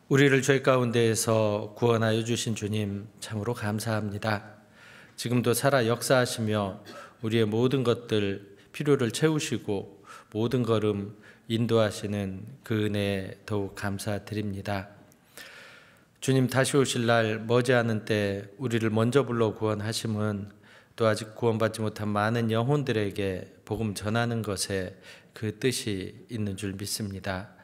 우리를 죄 가운데에서 구원하여 주신 주님 참으로 감사합니다. 지금도 살아 역사하시며 우리의 모든 것들 필요를 채우시고 모든 걸음 인도하시는 그 은혜에 더욱 감사드립니다. 주님 다시 오실 날 머지않은 때 우리를 먼저 불러 구원하심은 또 아직 구원받지 못한 많은 영혼들에게 복음 전하는 것에 그 뜻이 있는 줄 믿습니다.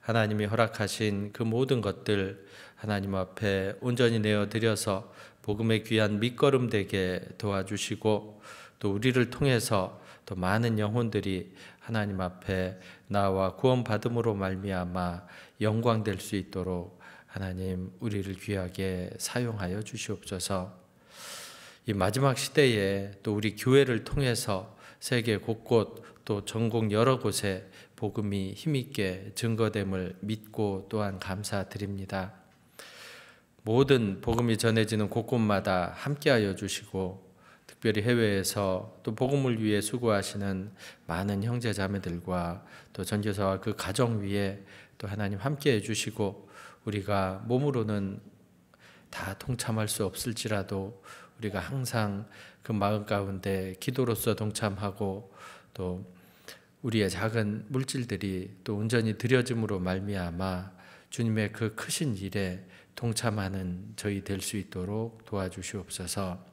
하나님이 허락하신 그 모든 것들 하나님 앞에 온전히 내어드려서 복음의 귀한 밑거름 되게 도와주시고 또 우리를 통해서 또 많은 영혼들이 하나님 앞에 나와 구원받음으로 말미암아 영광될 수 있도록 하나님 우리를 귀하게 사용하여 주시옵소서. 이 마지막 시대에 또 우리 교회를 통해서 세계 곳곳 또 전국 여러 곳에 복음이 힘있게 증거됨을 믿고 또한 감사드립니다. 모든 복음이 전해지는 곳곳마다 함께하여 주시고 특별히 해외에서 또 복음을 위해 수고하시는 많은 형제 자매들과 또 전교사와 그 가정 위에 또 하나님 함께해 주시고 우리가 몸으로는 다 동참할 수 없을지라도 우리가 항상 그 마음 가운데 기도로서 동참하고 또 우리의 작은 물질들이 또 온전히 드려짐으로 말미암아 주님의 그 크신 일에 동참하는 저희 될 수 있도록 도와주시옵소서.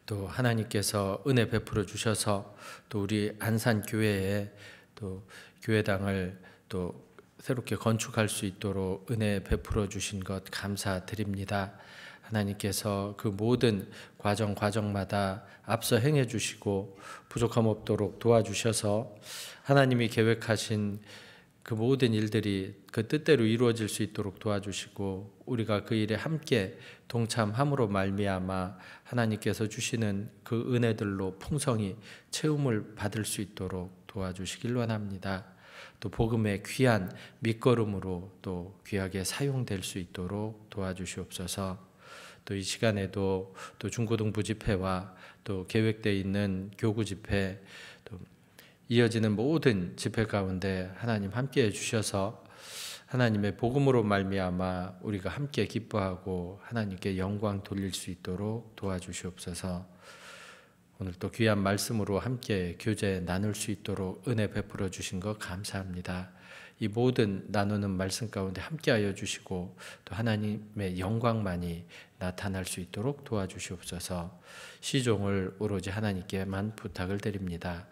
또 하나님께서 은혜 베풀어 주셔서 또 우리 안산교회에 또 교회당을 또 새롭게 건축할 수 있도록 은혜 베풀어 주신 것 감사드립니다. 하나님께서 그 모든 과정마다 앞서 행해 주시고 부족함 없도록 도와주셔서 하나님이 계획하신 그 모든 일들이 그 뜻대로 이루어질 수 있도록 도와주시고 우리가 그 일에 함께 동참함으로 말미암아 하나님께서 주시는 그 은혜들로 풍성히 채움을 받을 수 있도록 도와주시길 원합니다. 또 복음의 귀한 밑거름으로 또 귀하게 사용될 수 있도록 도와주시옵소서. 또 이 시간에도 또 중고등부 집회와 또 계획되어 있는 교구 집회 또 이어지는 모든 집회 가운데 하나님 함께해 주셔서 하나님의 복음으로 말미암아 우리가 함께 기뻐하고 하나님께 영광 돌릴 수 있도록 도와주시옵소서. 오늘 또 귀한 말씀으로 함께 교제 나눌 수 있도록 은혜 베풀어 주신 것 감사합니다. 이 모든 나누는 말씀 가운데 함께하여 주시고 또 하나님의 영광만이 나타날 수 있도록 도와주시옵소서. 시종을 오로지 하나님께만 부탁을 드립니다.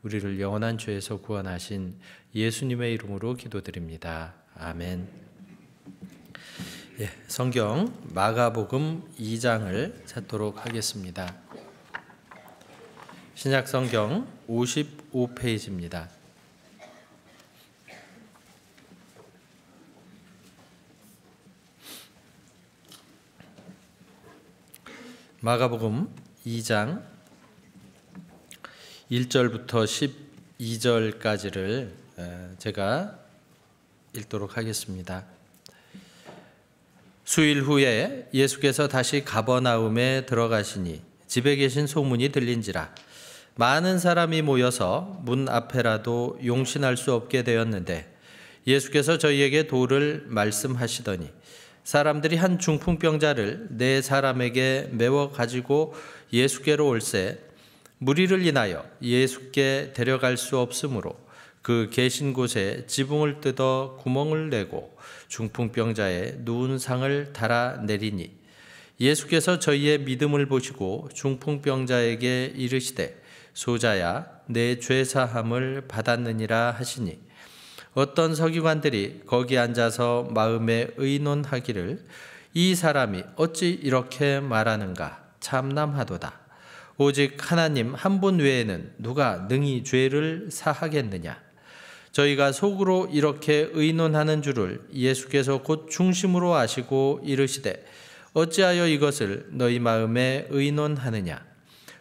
우리를 영원한 죄에서 구원하신 예수님의 이름으로 기도드립니다. 아멘. 성경 마가복음 2장을 찾도록 하겠습니다. 신약성경 55페이지입니다. 마가복음 2장 1절부터 12절까지를 제가 읽도록 하겠습니다. 수일 후에 예수께서 다시 가버나움에 들어가시니 집에 계신 소문이 들린지라 많은 사람이 모여서 문 앞에라도 용신할 수 없게 되었는데 예수께서 저희에게 도를 말씀하시더니 사람들이 한 중풍병자를 네 사람에게 메워 가지고 예수께로 올세 무리를 인하여 예수께 데려갈 수 없으므로 그 계신 곳에 지붕을 뜯어 구멍을 내고 중풍병자의 누운 상을 달아 내리니 예수께서 저희의 믿음을 보시고 중풍병자에게 이르시되 소자야 내 죄사함을 받았느니라 하시니 어떤 서기관들이 거기 앉아서 마음에 의논하기를 이 사람이 어찌 이렇게 말하는가 참남하도다. 오직 하나님 한 분 외에는 누가 능히 죄를 사하겠느냐. 저희가 속으로 이렇게 의논하는 줄을 예수께서 곧 중심으로 아시고 이르시되 어찌하여 이것을 너희 마음에 의논하느냐.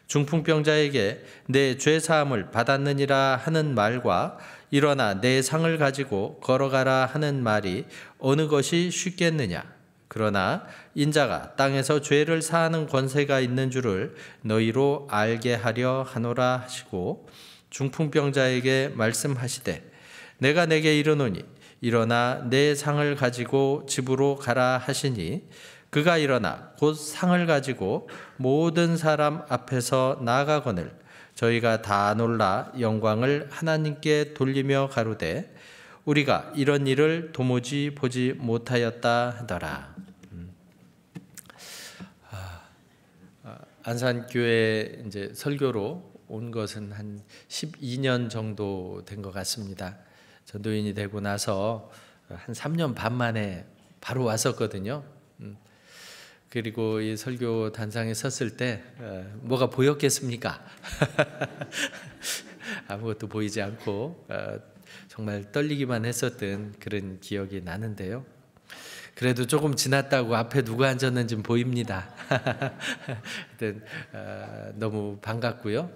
중풍병자에게 내 죄사함을 받았느니라 하는 말과 일어나 내 상을 가지고 걸어가라 하는 말이 어느 것이 쉽겠느냐. 그러나 인자가 땅에서 죄를 사하는 권세가 있는 줄을 너희로 알게 하려 하노라 하시고 중풍병자에게 말씀하시되 내가 내게 이르노니 일어나 내 상을 가지고 집으로 가라 하시니 그가 일어나 곧 상을 가지고 모든 사람 앞에서 나아가거늘 저희가 다 놀라 영광을 하나님께 돌리며 가로되 우리가 이런 일을 도무지 보지 못하였다 하더라. 안산교회 이제 설교로 온 것은 한 12년 정도 된 것 같습니다. 전도인이 되고 나서 한 3년 반 만에 바로 왔었거든요. 그리고 이 설교 단상에 섰을 때 뭐가 보였겠습니까? 아무것도 보이지 않고 정말 떨리기만 했었던 그런 기억이 나는데요. 그래도 조금 지났다고 앞에 누가 앉았는지 보입니다. 하여튼 너무 반갑고요.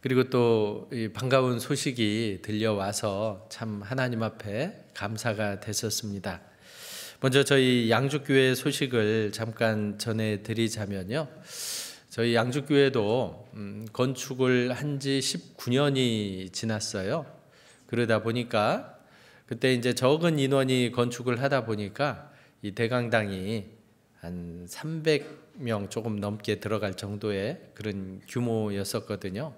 그리고 또 이 반가운 소식이 들려와서 참 하나님 앞에 감사가 됐었습니다. 먼저 저희 양주교회 소식을 잠깐 전해드리자면요. 저희 양주교회도 건축을 한 지 19년이 지났어요. 그러다 보니까 그때 이제 적은 인원이 건축을 하다 보니까 이 대강당이 한 300명 조금 넘게 들어갈 정도의 그런 규모였었거든요.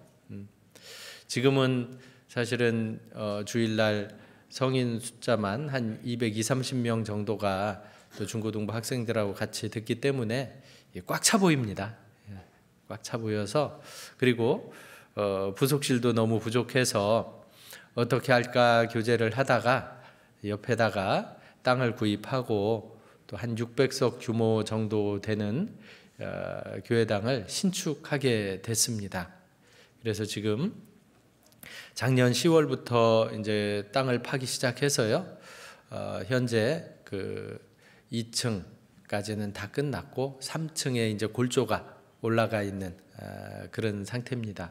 지금은 사실은 주일날 성인 숫자만 한 220~230명 정도가 또 중고등부 학생들하고 같이 듣기 때문에 꽉 차 보입니다. 꽉 차 보여서 그리고 부속실도 너무 부족해서 어떻게 할까 교제를 하다가 옆에다가 땅을 구입하고 또 한 600석 규모 정도 되는 교회당을 신축하게 됐습니다. 그래서 지금 작년 10월부터 이제 땅을 파기 시작해서요. 현재 그 2층까지는 다 끝났고 3층에 이제 골조가 올라가 있는 그런 상태입니다.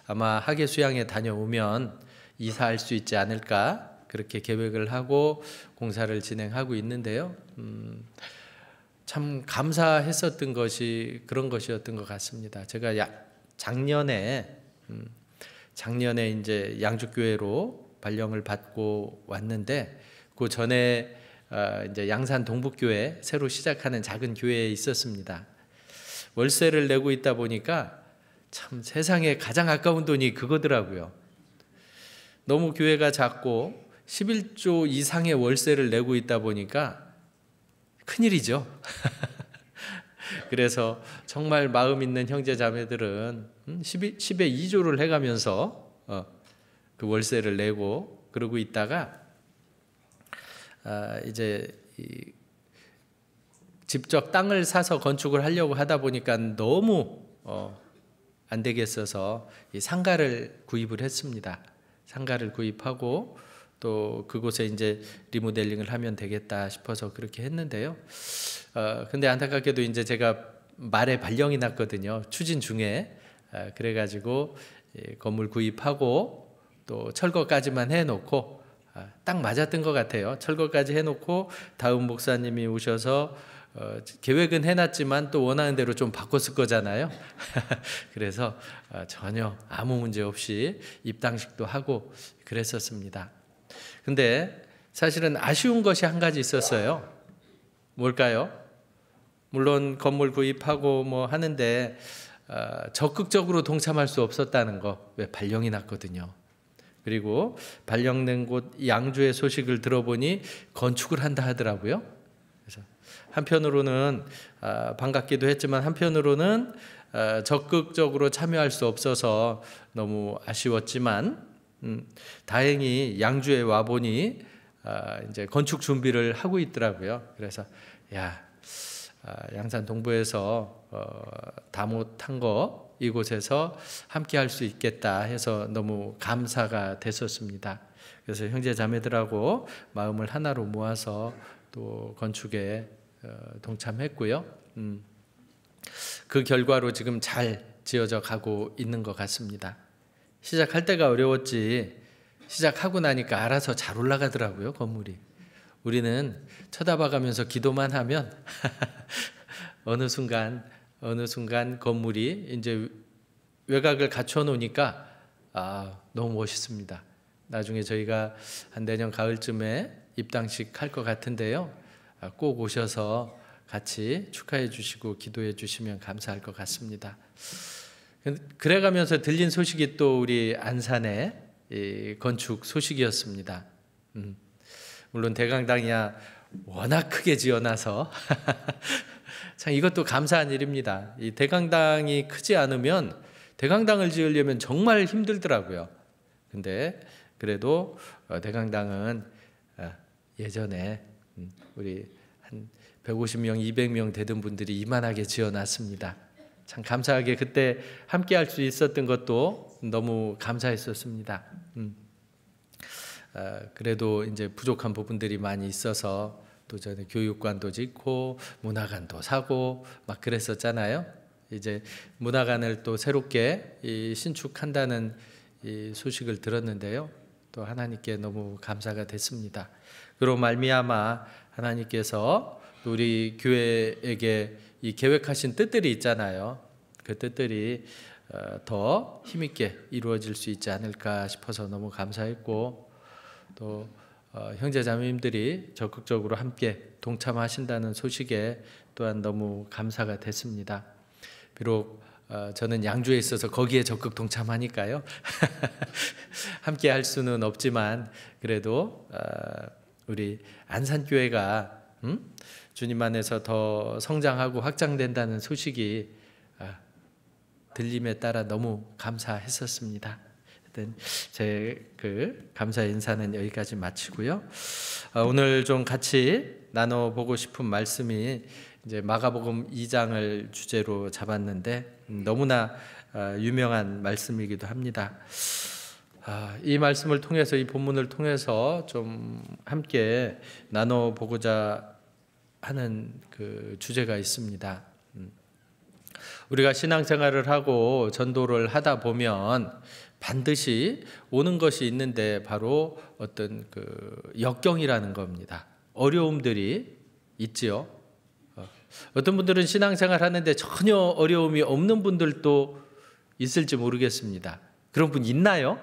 아마 학예 수양에 다녀오면 이사할 수 있지 않을까 그렇게 계획을 하고 공사를 진행하고 있는데요. 참 감사했었던 것이 그런 것이었던 것 같습니다. 제가 작년에 이제 양주교회로 발령을 받고 왔는데 그 전에 이제 양산 동북교회 새로 시작하는 작은 교회에 있었습니다. 월세를 내고 있다 보니까 참 세상에 가장 아까운 돈이 그거더라고요. 너무 교회가 작고 11조 이상의 월세를 내고 있다 보니까 큰일이죠. 그래서 정말 마음 있는 형제 자매들은 10에 2조를 해가면서 그 월세를 내고 그러고 있다가 이제 직접 땅을 사서 건축을 하려고 하다 보니까 너무 안 되겠어서 이 상가를 구입을 했습니다. 상가를 구입하고 또 그곳에 이제 리모델링을 하면 되겠다 싶어서 그렇게 했는데요. 근데 안타깝게도 이제 제가 말에 발령이 났거든요. 추진 중에. 그래가지고 건물 구입하고 또 철거까지만 해놓고 딱 맞았던 것 같아요. 철거까지 해놓고 다음 목사님이 오셔서 계획은 해놨지만 또 원하는 대로 좀 바꿨을 거잖아요. 그래서 전혀 아무 문제 없이 입당식도 하고 그랬었습니다. 근데 사실은 아쉬운 것이 한 가지 있었어요. 뭘까요? 물론 건물 구입하고 뭐 하는데 적극적으로 동참할 수 없었다는 거. 왜 발령이 났거든요. 그리고 발령된 곳 양주의 소식을 들어보니 건축을 한다 하더라고요. 그래서 한편으로는 반갑기도 했지만 한편으로는 적극적으로 참여할 수 없어서 너무 아쉬웠지만 다행히 양주에 와 보니 이제 건축 준비를 하고 있더라고요. 그래서 양산 동부에서 다 못한 거 이곳에서 함께 할 수 있겠다 해서 너무 감사가 됐었습니다. 그래서 형제 자매들하고 마음을 하나로 모아서 또 건축에 동참했고요. 그 결과로 지금 잘 지어져 가고 있는 것 같습니다. 시작할 때가 어려웠지 시작하고 나니까 알아서 잘 올라가더라고요, 건물이. 우리는 쳐다봐가면서 기도만 하면 어느 순간 건물이 이제 외곽을 갖춰 놓으니까 너무 멋있습니다. 나중에 저희가 한 내년 가을쯤에 입당식 할 것 같은데요. 꼭 오셔서 같이 축하해 주시고 기도해 주시면 감사할 것 같습니다. 그래가면서 들린 소식이 또 우리 안산의 건축 소식이었습니다. 물론 대강당이야 워낙 크게 지어놔서 참 이것도 감사한 일입니다. 이 대강당이 크지 않으면 대강당을 지으려면 정말 힘들더라고요. 근데 그래도 대강당은 예전에 우리 한 150명, 200명 되던 분들이 이만하게 지어놨습니다. 참 감사하게 그때 함께 할 수 있었던 것도 너무 감사했었습니다. 그래도 이제 부족한 부분들이 많이 있어서 또 저는 교육관도 짓고 문화관도 사고 막 그랬었잖아요. 이제 문화관을 또 새롭게 신축한다는 이 소식을 들었는데요. 또 하나님께 너무 감사가 됐습니다. 그로 말미암아 하나님께서 우리 교회에게 이 계획하신 뜻들이 있잖아요. 그 뜻들이 더 힘있게 이루어질 수 있지 않을까 싶어서 너무 감사했고, 또 형제자매님들이 적극적으로 함께 동참하신다는 소식에 또한 너무 감사가 됐습니다. 비록 저는 양주에 있어서 거기에 적극 동참하니까요. 함께 할 수는 없지만 그래도 우리 안산교회가 주님 안에서 더 성장하고 확장된다는 소식이 들림에 따라 너무 감사했었습니다. 제 감사 인사는 여기까지 마치고요. 오늘 좀 같이 나눠보고 싶은 말씀이 이제 마가복음 2장을 주제로 잡았는데 너무나 유명한 말씀이기도 합니다. 이 말씀을 통해서, 이 본문을 통해서 좀 함께 나눠보고자 하는 그 주제가 있습니다. 우리가 신앙생활을 하고 전도를 하다 보면 반드시 오는 것이 있는데 바로 어떤 그 역경이라는 겁니다. 어려움들이 있지요. 어떤 분들은 신앙생활 하는데 전혀 어려움이 없는 분들도 있을지 모르겠습니다. 그런 분 있나요?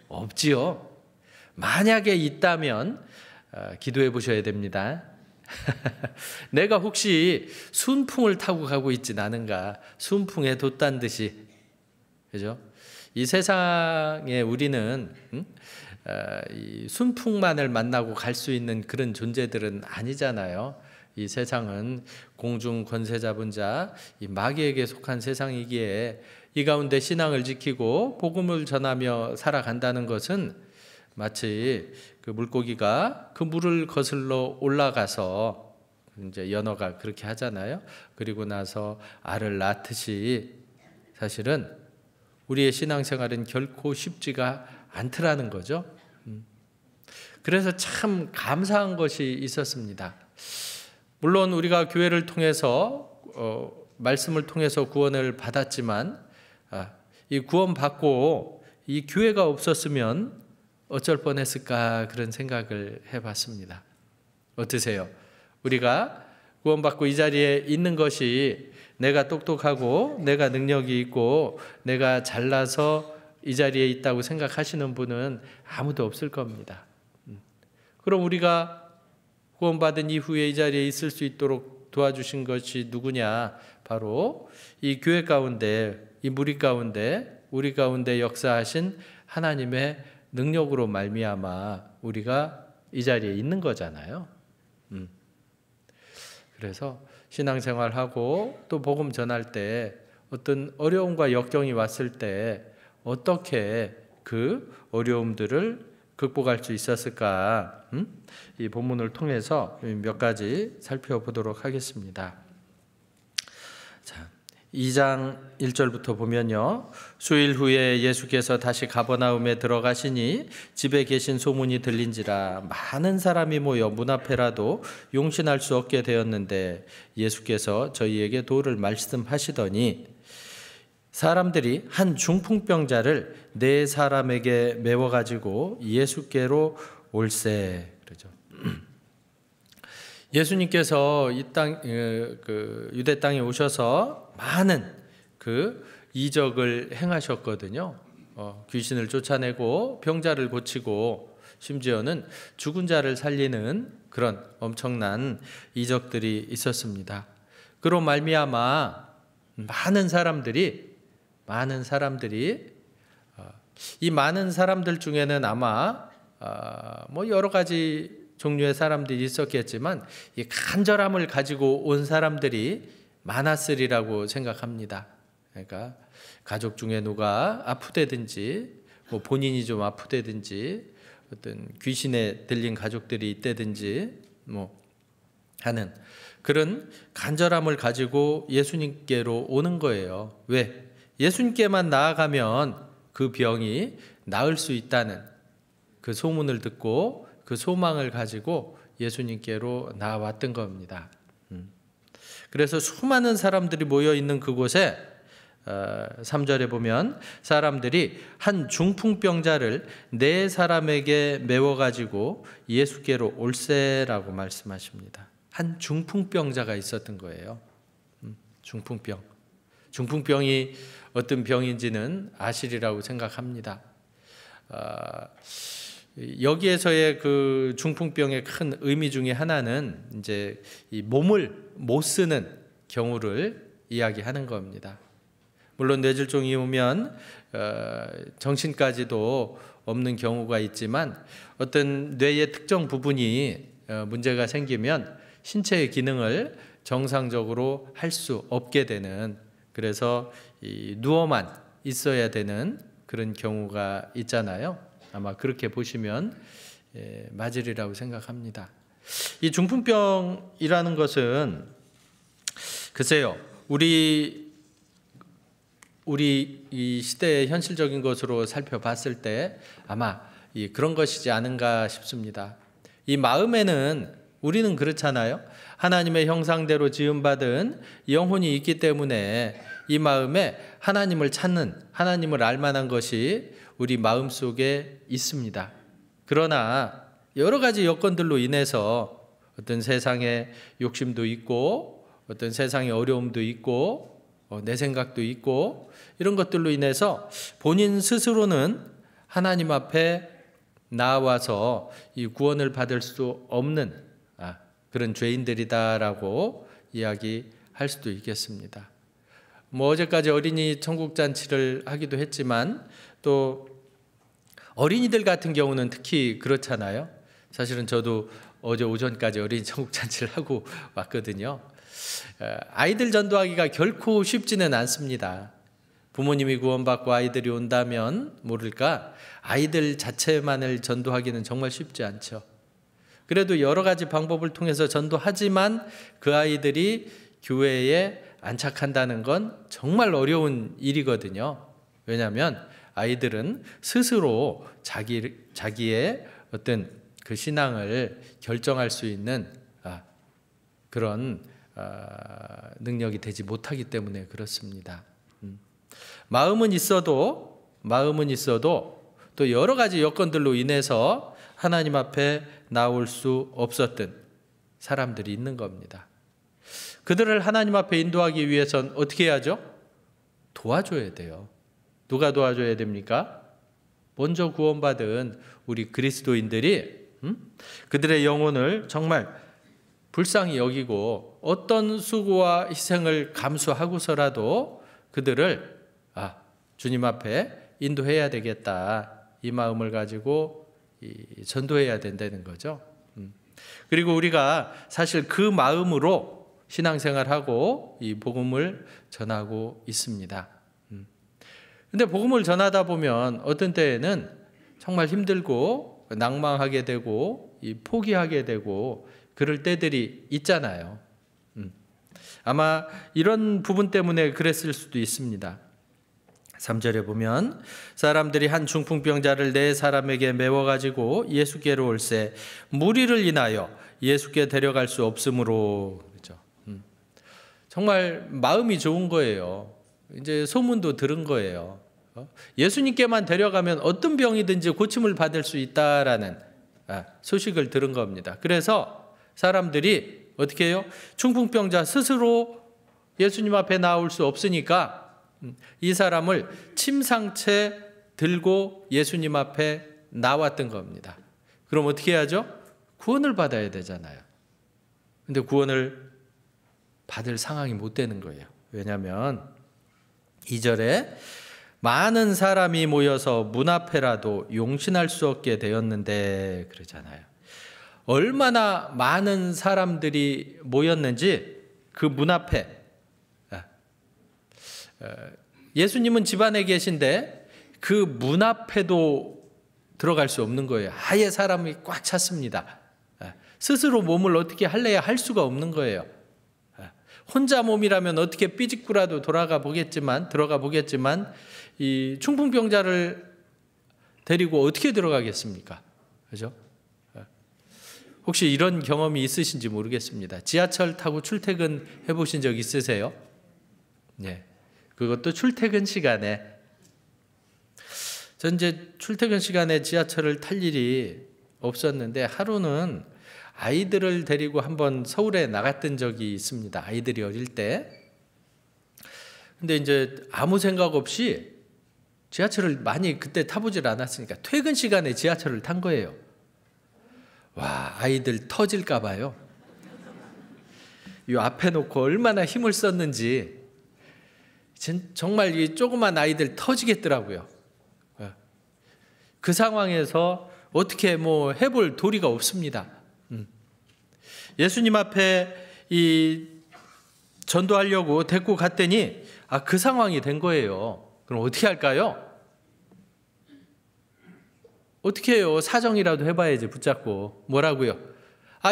없지요. 만약에 있다면 기도해 보셔야 됩니다. 내가 혹시 순풍을 타고 가고 있진 않은가? 순풍에 돛단 듯이, 그죠? 이 세상에 우리는 이 순풍만을 만나고 갈 수 있는 그런 존재들은 아니잖아요. 이 세상은 공중 권세 잡은 자, 이 마귀에게 속한 세상이기에 이 가운데 신앙을 지키고 복음을 전하며 살아간다는 것은 마치 그 물고기가 그 물을 거슬러 올라가서, 이제 연어가 그렇게 하잖아요. 그리고 나서 알을 낳듯이 사실은 우리의 신앙생활은 결코 쉽지가 않더라는 거죠. 그래서 참 감사한 것이 있었습니다. 물론 우리가 교회를 통해서 말씀을 통해서 구원을 받았지만 이 구원받고 이 교회가 없었으면 어쩔 뻔했을까, 그런 생각을 해봤습니다. 어떠세요? 우리가 구원받고 이 자리에 있는 것이 내가 똑똑하고 내가 능력이 있고 내가 잘나서 이 자리에 있다고 생각하시는 분은 아무도 없을 겁니다. 그럼 우리가 구원받은 이후에 이 자리에 있을 수 있도록 도와주신 것이 누구냐? 바로 이 교회 가운데, 이 무리 가운데, 우리 가운데 역사하신 하나님의 능력으로 말미암아 우리가 이 자리에 있는 거잖아요. 그래서 신앙생활하고 또 복음 전할 때 어떤 어려움과 역경이 왔을 때 어떻게 그 어려움들을 극복할 수 있었을까? 이 본문을 통해서 몇 가지 살펴보도록 하겠습니다. 자, 2장 1절부터 보면요. 수일 후에 예수께서 다시 가버나움에 들어가시니 집에 계신 소문이 들린지라 많은 사람이 모여 문 앞에라도 용신할 수 없게 되었는데 예수께서 저희에게 도를 말씀하시더니 사람들이 한 중풍병자를 4사람에게 메워가지고 예수께로 올세. 그러죠. 예수님께서 이 땅, 유대 땅에 오셔서 많은 그 이적을 행하셨거든요. 귀신을 쫓아내고 병자를 고치고 심지어는 죽은 자를 살리는 그런 엄청난 이적들이 있었습니다. 그로 말미암아 많은 사람들이 이 많은 사람들 중에는 아마 뭐 여러 가지 종류의 사람들이 있었겠지만 이 간절함을 가지고 온 사람들이 많았으리라고 생각합니다. 그러니까 가족 중에 누가 아프다든지 뭐 본인이 좀 아프다든지 어떤 귀신에 들린 가족들이 있다든지 뭐 하는 그런 간절함을 가지고 예수님께로 오는 거예요. 왜? 예수님께만 나아가면 그 병이 나을 수 있다는 그 소문을 듣고 그 소망을 가지고 예수님께로 나아왔던 겁니다. 그래서 수많은 사람들이 모여 있는 그곳에 3절에 보면 사람들이 한 중풍병자를 4사람에게 메워가지고 예수께로 올세라고 말씀하십니다. 한 중풍병자가 있었던 거예요. 중풍병이 어떤 병인지는 아시리라고 생각합니다. 여기에서의 그 중풍병의 큰 의미 중에 하나는 이제 이 몸을 못 쓰는 경우를 이야기하는 겁니다. 물론 뇌졸중이 오면 정신까지도 없는 경우가 있지만 어떤 뇌의 특정 부분이 문제가 생기면 신체의 기능을 정상적으로 할 수 없게 되는, 그래서 누워만 있어야 되는 그런 경우가 있잖아요. 아마 그렇게 보시면 맞으리라고 생각합니다. 이 중풍병이라는 것은 글쎄요, 우리 이 시대의 현실적인 것으로 살펴봤을 때 아마 그런 것이지 않은가 싶습니다. 이 마음에는 우리는 그렇잖아요. 하나님의 형상대로 지음받은 영혼이 있기 때문에 이 마음에 하나님을 찾는, 하나님을 알 만한 것이 우리 마음속에 있습니다. 그러나 여러 가지 여건들로 인해서 어떤 세상의 욕심도 있고 어떤 세상의 어려움도 있고 내 생각도 있고 이런 것들로 인해서 본인 스스로는 하나님 앞에 나와서 이 구원을 받을 수 없는 그런 죄인들이다라고 이야기할 수도 있겠습니다. 뭐 어제까지 어린이 천국 잔치를 하기도 했지만 또 어린이들 같은 경우는 특히 그렇잖아요. 사실은 저도 어제 오전까지 어린이 천국 잔치를 하고 왔거든요. 아이들 전도하기가 결코 쉽지는 않습니다. 부모님이 구원받고 아이들이 온다면 모를까 아이들 자체만을 전도하기는 정말 쉽지 않죠. 그래도 여러 가지 방법을 통해서 전도하지만 그 아이들이 교회에 안착한다는 건 정말 어려운 일이거든요. 왜냐하면 아이들은 스스로 자기의 어떤 그 신앙을 결정할 수 있는 그런 능력이 되지 못하기 때문에 그렇습니다. 마음은 있어도 또 여러 가지 여건들로 인해서 하나님 앞에 나올 수 없었던 사람들이 있는 겁니다. 그들을 하나님 앞에 인도하기 위해선 어떻게 해야죠? 도와줘야 돼요. 누가 도와줘야 됩니까? 먼저 구원받은 우리 그리스도인들이 그들의 영혼을 정말 불쌍히 여기고 어떤 수고와 희생을 감수하고서라도 그들을 주님 앞에 인도해야 되겠다, 이 마음을 가지고 전도해야 된다는 거죠. 그리고 우리가 사실 그 마음으로 신앙생활하고 이 복음을 전하고 있습니다. 근데 복음을 전하다 보면 어떤 때에는 정말 힘들고 낭망하게 되고 포기하게 되고 그럴 때들이 있잖아요. 아마 이런 부분 때문에 그랬을 수도 있습니다. 3절에 보면 사람들이 한 중풍병자를 4사람에게 메워가지고 예수께로 올세 무리를 인하여 예수께 데려갈 수 없으므로. 그렇죠. 정말 마음이 좋은 거예요. 이제 소문도 들은 거예요. 예수님께만 데려가면 어떤 병이든지 고침을 받을 수 있다라는 소식을 들은 겁니다. 그래서 사람들이 어떻게 해요? 중풍병자 스스로 예수님 앞에 나올 수 없으니까 이 사람을 침상채 들고 예수님 앞에 나왔던 겁니다. 그럼 어떻게 해야죠? 구원을 받아야 되잖아요. 근데 구원을 받을 상황이 못 되는 거예요. 왜냐하면 2절에 많은 사람이 모여서 문 앞에라도 용신할 수 없게 되었는데 그러잖아요. 얼마나 많은 사람들이 모였는지 그 문 앞에, 예수님은 집 안에 계신데 그 문 앞에도 들어갈 수 없는 거예요. 아예 사람이 꽉 찼습니다. 스스로 몸을 어떻게 할래야 할 수가 없는 거예요. 혼자 몸이라면 어떻게 삐직구라도 들어가 보겠지만 이 중풍병자를 데리고 어떻게 들어가겠습니까? 그죠? 혹시 이런 경험이 있으신지 모르겠습니다. 지하철 타고 출퇴근 해보신 적 있으세요? 네. 그것도 출퇴근 시간에. 전 이제 출퇴근 시간에 지하철을 탈 일이 없었는데 하루는 아이들을 데리고 한번 서울에 나갔던 적이 있습니다. 아이들이 어릴 때. 근데 이제 아무 생각 없이 지하철을 많이 그때 타보질 않았으니까 퇴근 시간에 지하철을 탄 거예요. 와, 아이들 터질까 봐요. 이 앞에 놓고 얼마나 힘을 썼는지 정말 이 조그만 아이들 터지겠더라고요. 그 상황에서 어떻게 뭐 해볼 도리가 없습니다. 예수님 앞에 이 전도하려고 데리고 갔더니 그 상황이 된 거예요. 그럼 어떻게 할까요? 어떻게 해요? 사정이라도 해봐야지. 붙잡고 뭐라고요?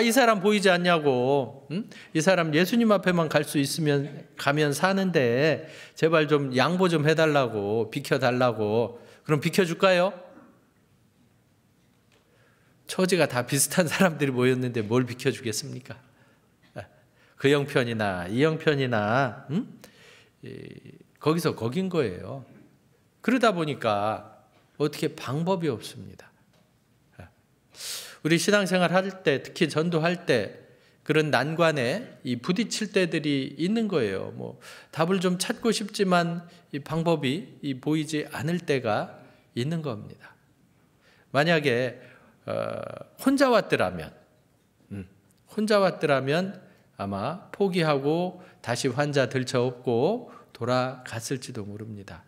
이 사람 보이지 않냐고. 이 사람 예수님 앞에만 갈 수 있으면 가면 사는데 제발 좀 양보 좀 해달라고, 비켜달라고. 그럼 비켜줄까요? 처지가 다 비슷한 사람들이 모였는데 뭘 비켜주겠습니까? 그 형편이나 이 형편이나 거기서 거긴 거예요. 그러다 보니까 어떻게 방법이 없습니다. 우리 신앙생활 할 때, 특히 전도할 때 그런 난관에 이 부딪힐 때들이 있는 거예요. 뭐 답을 좀 찾고 싶지만 이 방법이 보이지 않을 때가 있는 겁니다. 만약에 혼자 왔더라면 아마 포기하고 다시 환자 들쳐업고 돌아갔을지도 모릅니다.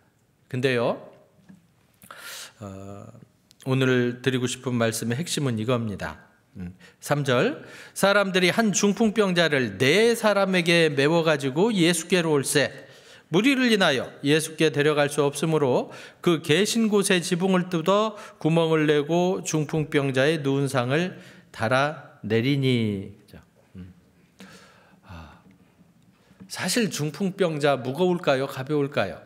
근데요, 오늘 드리고 싶은 말씀의 핵심은 이겁니다. 3절, 사람들이 한 중풍병자를 4사람에게 메워가지고 예수께로 올세 무리를 인하여 예수께 데려갈 수 없으므로 그 계신 곳에 지붕을 뜯어 구멍을 내고 중풍병자의 누운 상을 달아내리니. 사실 중풍병자 무거울까요? 가벼울까요?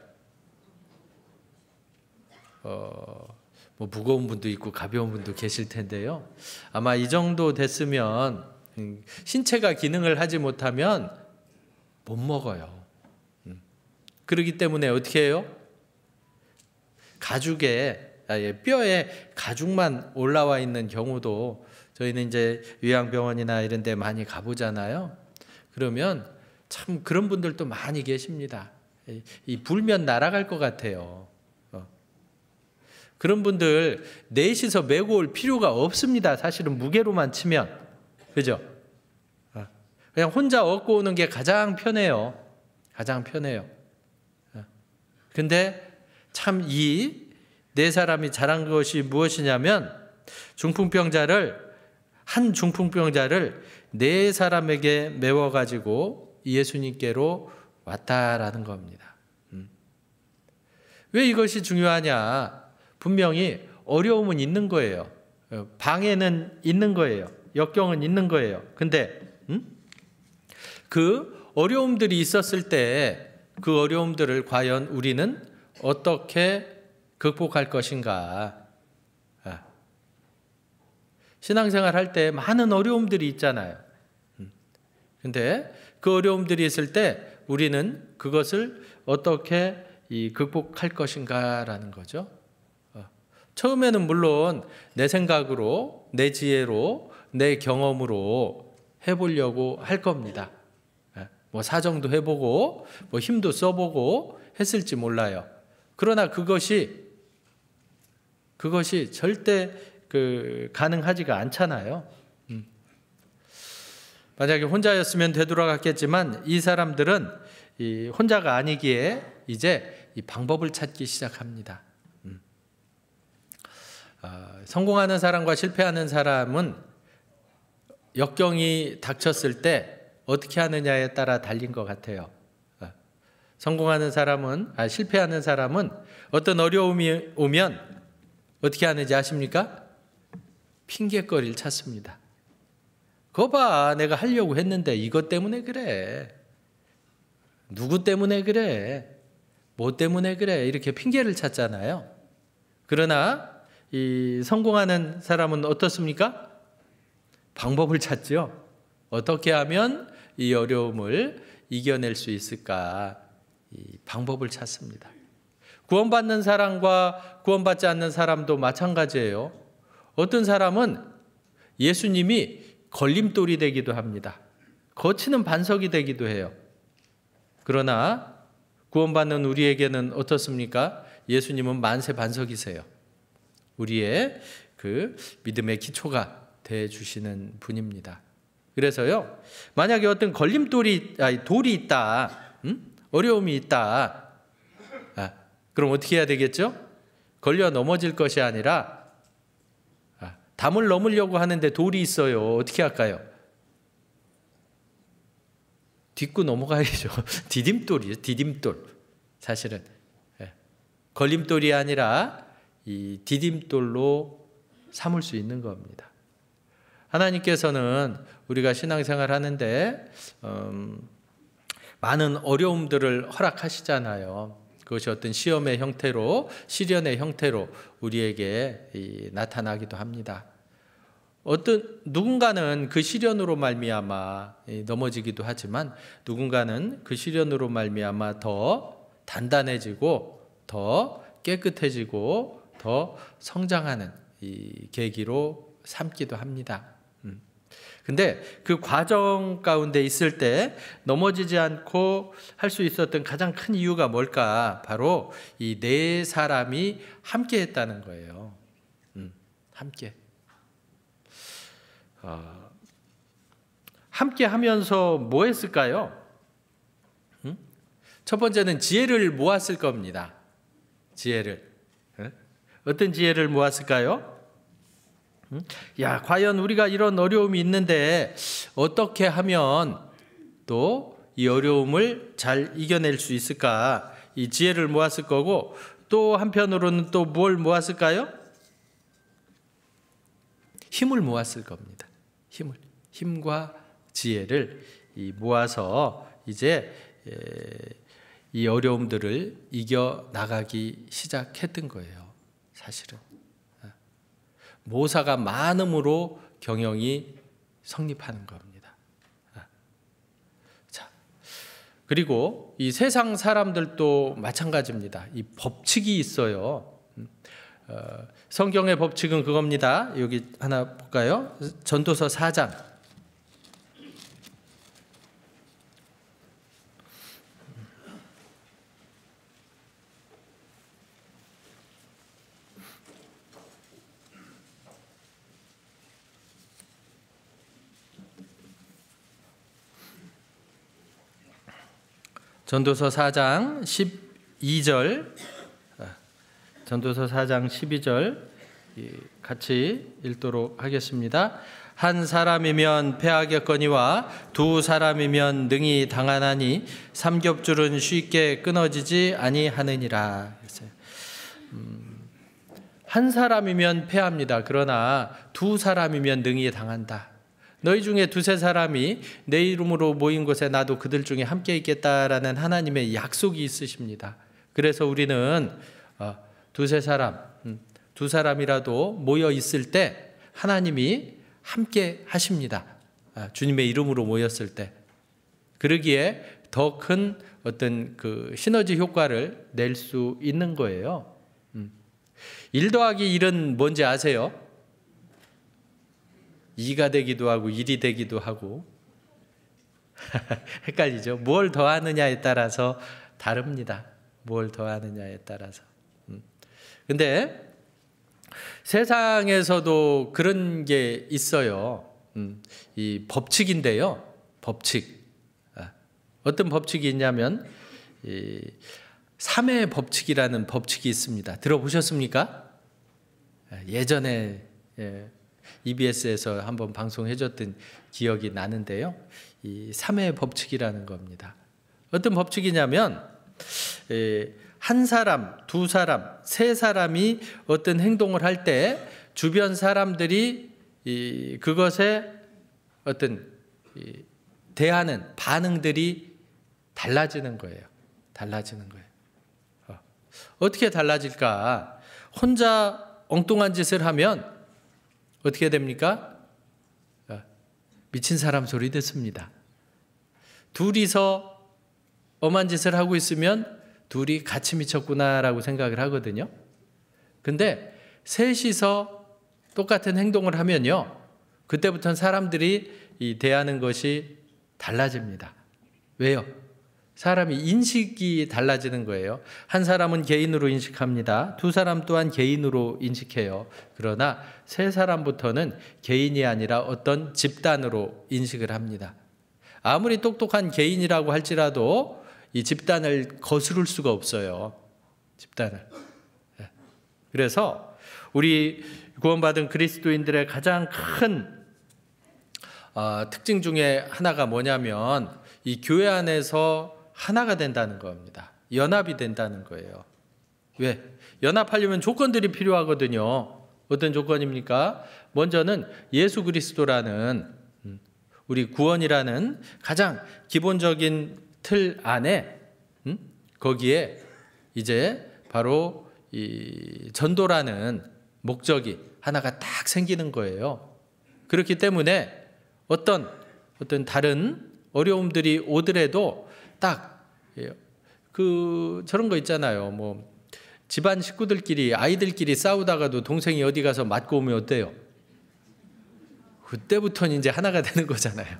뭐 무거운 분도 있고 가벼운 분도 계실 텐데요. 아마 이 정도 됐으면 신체가 기능을 하지 못하면 못 먹어요. 그렇기 때문에 어떻게 해요? 뼈에 가죽만 올라와 있는 경우도 저희는 이제 요양병원이나 이런 데 많이 가보잖아요. 그러면 참 그런 분들도 많이 계십니다. 이 불면 날아갈 것 같아요. 그런 분들 넷이서 메고 올 필요가 없습니다. 사실은 무게로만 치면. 그죠? 그냥 혼자 얻고 오는 게 가장 편해요. 가장 편해요. 근데 참 이 4사람이 잘한 것이 무엇이냐면 한 중풍병자를 4사람에게 메워가지고 예수님께로 왔다라는 겁니다. 왜 이것이 중요하냐? 분명히 어려움은 있는 거예요. 방해는 있는 거예요. 역경은 있는 거예요. 근데 그 어려움들이 있었을 때 그 어려움들을 과연 우리는 어떻게 극복할 것인가? 신앙생활 할 때 많은 어려움들이 있잖아요. 근데 그 어려움들이 있을 때 우리는 그것을 어떻게 극복할 것인가라는 거죠. 처음에는 물론 내 생각으로, 내 지혜로, 내 경험으로 해보려고 할 겁니다. 뭐 사정도 해보고, 뭐 힘도 써보고 했을지 몰라요. 그러나 그것이 그것이 절대 가능하지가 않잖아요. 만약에 혼자였으면 되돌아갔겠지만 이 사람들은 혼자가 아니기에 이제 이 방법을 찾기 시작합니다. 성공하는 사람과 실패하는 사람은 역경이 닥쳤을 때 어떻게 하느냐에 따라 달린 것 같아요. 성공하는 사람은, 실패하는 사람은 어떤 어려움이 오면 어떻게 하는지 아십니까? 핑계거리를 찾습니다. 그거 봐, 내가 하려고 했는데 이것 때문에 그래. 누구 때문에 그래. 뭐 때문에 그래. 이렇게 핑계를 찾잖아요. 그러나 이 성공하는 사람은 어떻습니까? 방법을 찾죠. 어떻게 하면 이 어려움을 이겨낼 수 있을까? 이 방법을 찾습니다. 구원받는 사람과 구원받지 않는 사람도 마찬가지예요. 어떤 사람은 예수님이 걸림돌이 되기도 합니다. 거치는 반석이 되기도 해요. 그러나 구원받는 우리에게는 어떻습니까? 예수님은 만세 반석이세요. 우리의 그 믿음의 기초가 되어주시는 분입니다. 그래서요, 만약에 어떤 돌이 있다, 어려움이 있다, 그럼 어떻게 해야 되겠죠? 걸려 넘어질 것이 아니라 담을 넘으려고 하는데 돌이 있어요. 어떻게 할까요? 딛고 넘어가야죠. 디딤돌이에요. 디딤돌. 사실은 걸림돌이 아니라 이 디딤돌로 삼을 수 있는 겁니다. 하나님께서는 우리가 신앙생활 하는데 많은 어려움들을 허락하시잖아요. 그것이 어떤 시험의 형태로, 시련의 형태로 우리에게 나타나기도 합니다. 누군가는 그 시련으로 말미암아 넘어지기도 하지만 누군가는 그 시련으로 말미암아 더 단단해지고 더 깨끗해지고 더 성장하는 이 계기로 삼기도 합니다. 근데 그 과정 가운데 있을 때 넘어지지 않고 할 수 있었던 가장 큰 이유가 뭘까? 바로 이 네 사람이 함께 했다는 거예요. 함께. 함께 하면서 뭐 했을까요? 첫 번째는 지혜를 모았을 겁니다. 지혜를. 어떤 지혜를 모았을까요? 야, 과연 우리가 이런 어려움이 있는데 어떻게 하면 또 이 어려움을 잘 이겨낼 수 있을까? 이 지혜를 모았을 거고, 또 한편으로는 또 뭘 모았을까요? 힘을 모았을 겁니다. 힘과 지혜를 모아서 이제 이 어려움들을 이겨 나가기 시작했던 거예요. 사실은 모사가 많음으로 경영이 성립하는 겁니다. 자, 그리고 이 세상 사람들도 마찬가지입니다. 이 법칙이 있어요. 성경의 법칙은 그겁니다. 여기 하나 볼까요? 전도서 4장. 전도서 4장 12절, 전도서 4장 12절 같이 읽도록 하겠습니다. 한 사람이면 패하겠거니와 두 사람이면 능히 당하나니 삼겹줄은 쉽게 끊어지지 아니하느니라. 한 사람이면 패합니다. 그러나 두 사람이면 능히 당한다. 너희 중에 두세 사람이 내 이름으로 모인 곳에 나도 그들 중에 함께 있겠다라는 하나님의 약속이 있으십니다. 그래서 우리는 두세 사람, 두 사람이라도 모여 있을 때 하나님이 함께 하십니다. 주님의 이름으로 모였을 때. 그러기에 더 큰 어떤 그 시너지 효과를 낼 수 있는 거예요. 1 더하기 1은 뭔지 아세요? 2가 되기도 하고 1이 되기도 하고 헷갈리죠. 뭘 더하느냐에 따라서 다릅니다. 뭘 더하느냐에 따라서. 근데 세상에서도 그런 게 있어요. 이 법칙인데요. 법칙. 어떤 법칙이 있냐면 이 3의 법칙이라는 법칙이 있습니다. 들어보셨습니까? 예전에 EBS에서 한번 방송해줬던 기억이 나는데요. 이 3의 법칙이라는 겁니다. 어떤 법칙이냐면 한 사람, 두 사람, 세 사람이 어떤 행동을 할 때 주변 사람들이 그것에 어떤 대하는 반응들이 달라지는 거예요. 달라지는 거예요. 어떻게 달라질까? 혼자 엉뚱한 짓을 하면 어떻게 됩니까? 미친 사람 소리 듣습니다. 둘이서 엄한 짓을 하고 있으면 둘이 같이 미쳤구나라고 생각을 하거든요. 근데 셋이서 똑같은 행동을 하면요, 그때부터는 사람들이 대하는 것이 달라집니다. 왜요? 사람이 인식이 달라지는 거예요. 한 사람은 개인으로 인식합니다. 두 사람 또한 개인으로 인식해요. 그러나 세 사람부터는 개인이 아니라 어떤 집단으로 인식을 합니다. 아무리 똑똑한 개인이라고 할지라도 이 집단을 거스를 수가 없어요. 집단을. 그래서 우리 구원받은 그리스도인들의 가장 큰 특징 중에 하나가 뭐냐면 이 교회 안에서 하나가 된다는 겁니다. 연합이 된다는 거예요. 왜? 연합하려면 조건들이 필요하거든요. 어떤 조건입니까? 먼저는 예수 그리스도라는 우리 구원이라는 가장 기본적인 틀 안에 거기에 이제 바로 이 전도라는 목적이 하나가 딱 생기는 거예요. 그렇기 때문에 어떤 다른 어려움들이 오더라도 딱 저런 거 있잖아요. 뭐 집안 식구들끼리 아이들끼리 싸우다가도 동생이 어디 가서 맞고 오면 어때요? 그때부터는 이제 하나가 되는 거잖아요.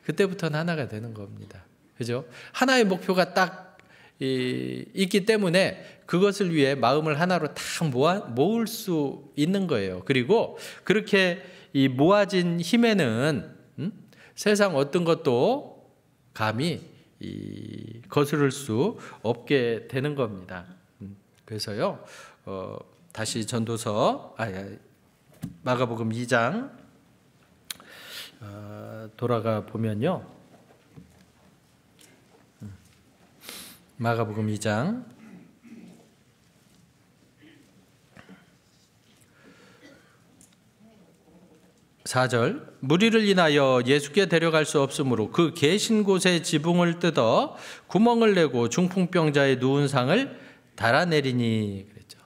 그때부터는 하나가 되는 겁니다. 그죠? 하나의 목표가 딱 있기 때문에 그것을 위해 마음을 하나로 딱 모을 수 있는 거예요. 그리고 그렇게 이 모아진 힘에는 세상 어떤 것도 감히 거스를 수 없게 되는 겁니다. 그래서요, 다시 전도서 마가복음 2장 돌아가 보면요, 마가복음 2장 4절, 무리를 인하여 예수께 데려갈 수 없으므로 그 계신 곳에 지붕을 뜯어 구멍을 내고 중풍병자의 누운 상을 달아내리니 그랬죠.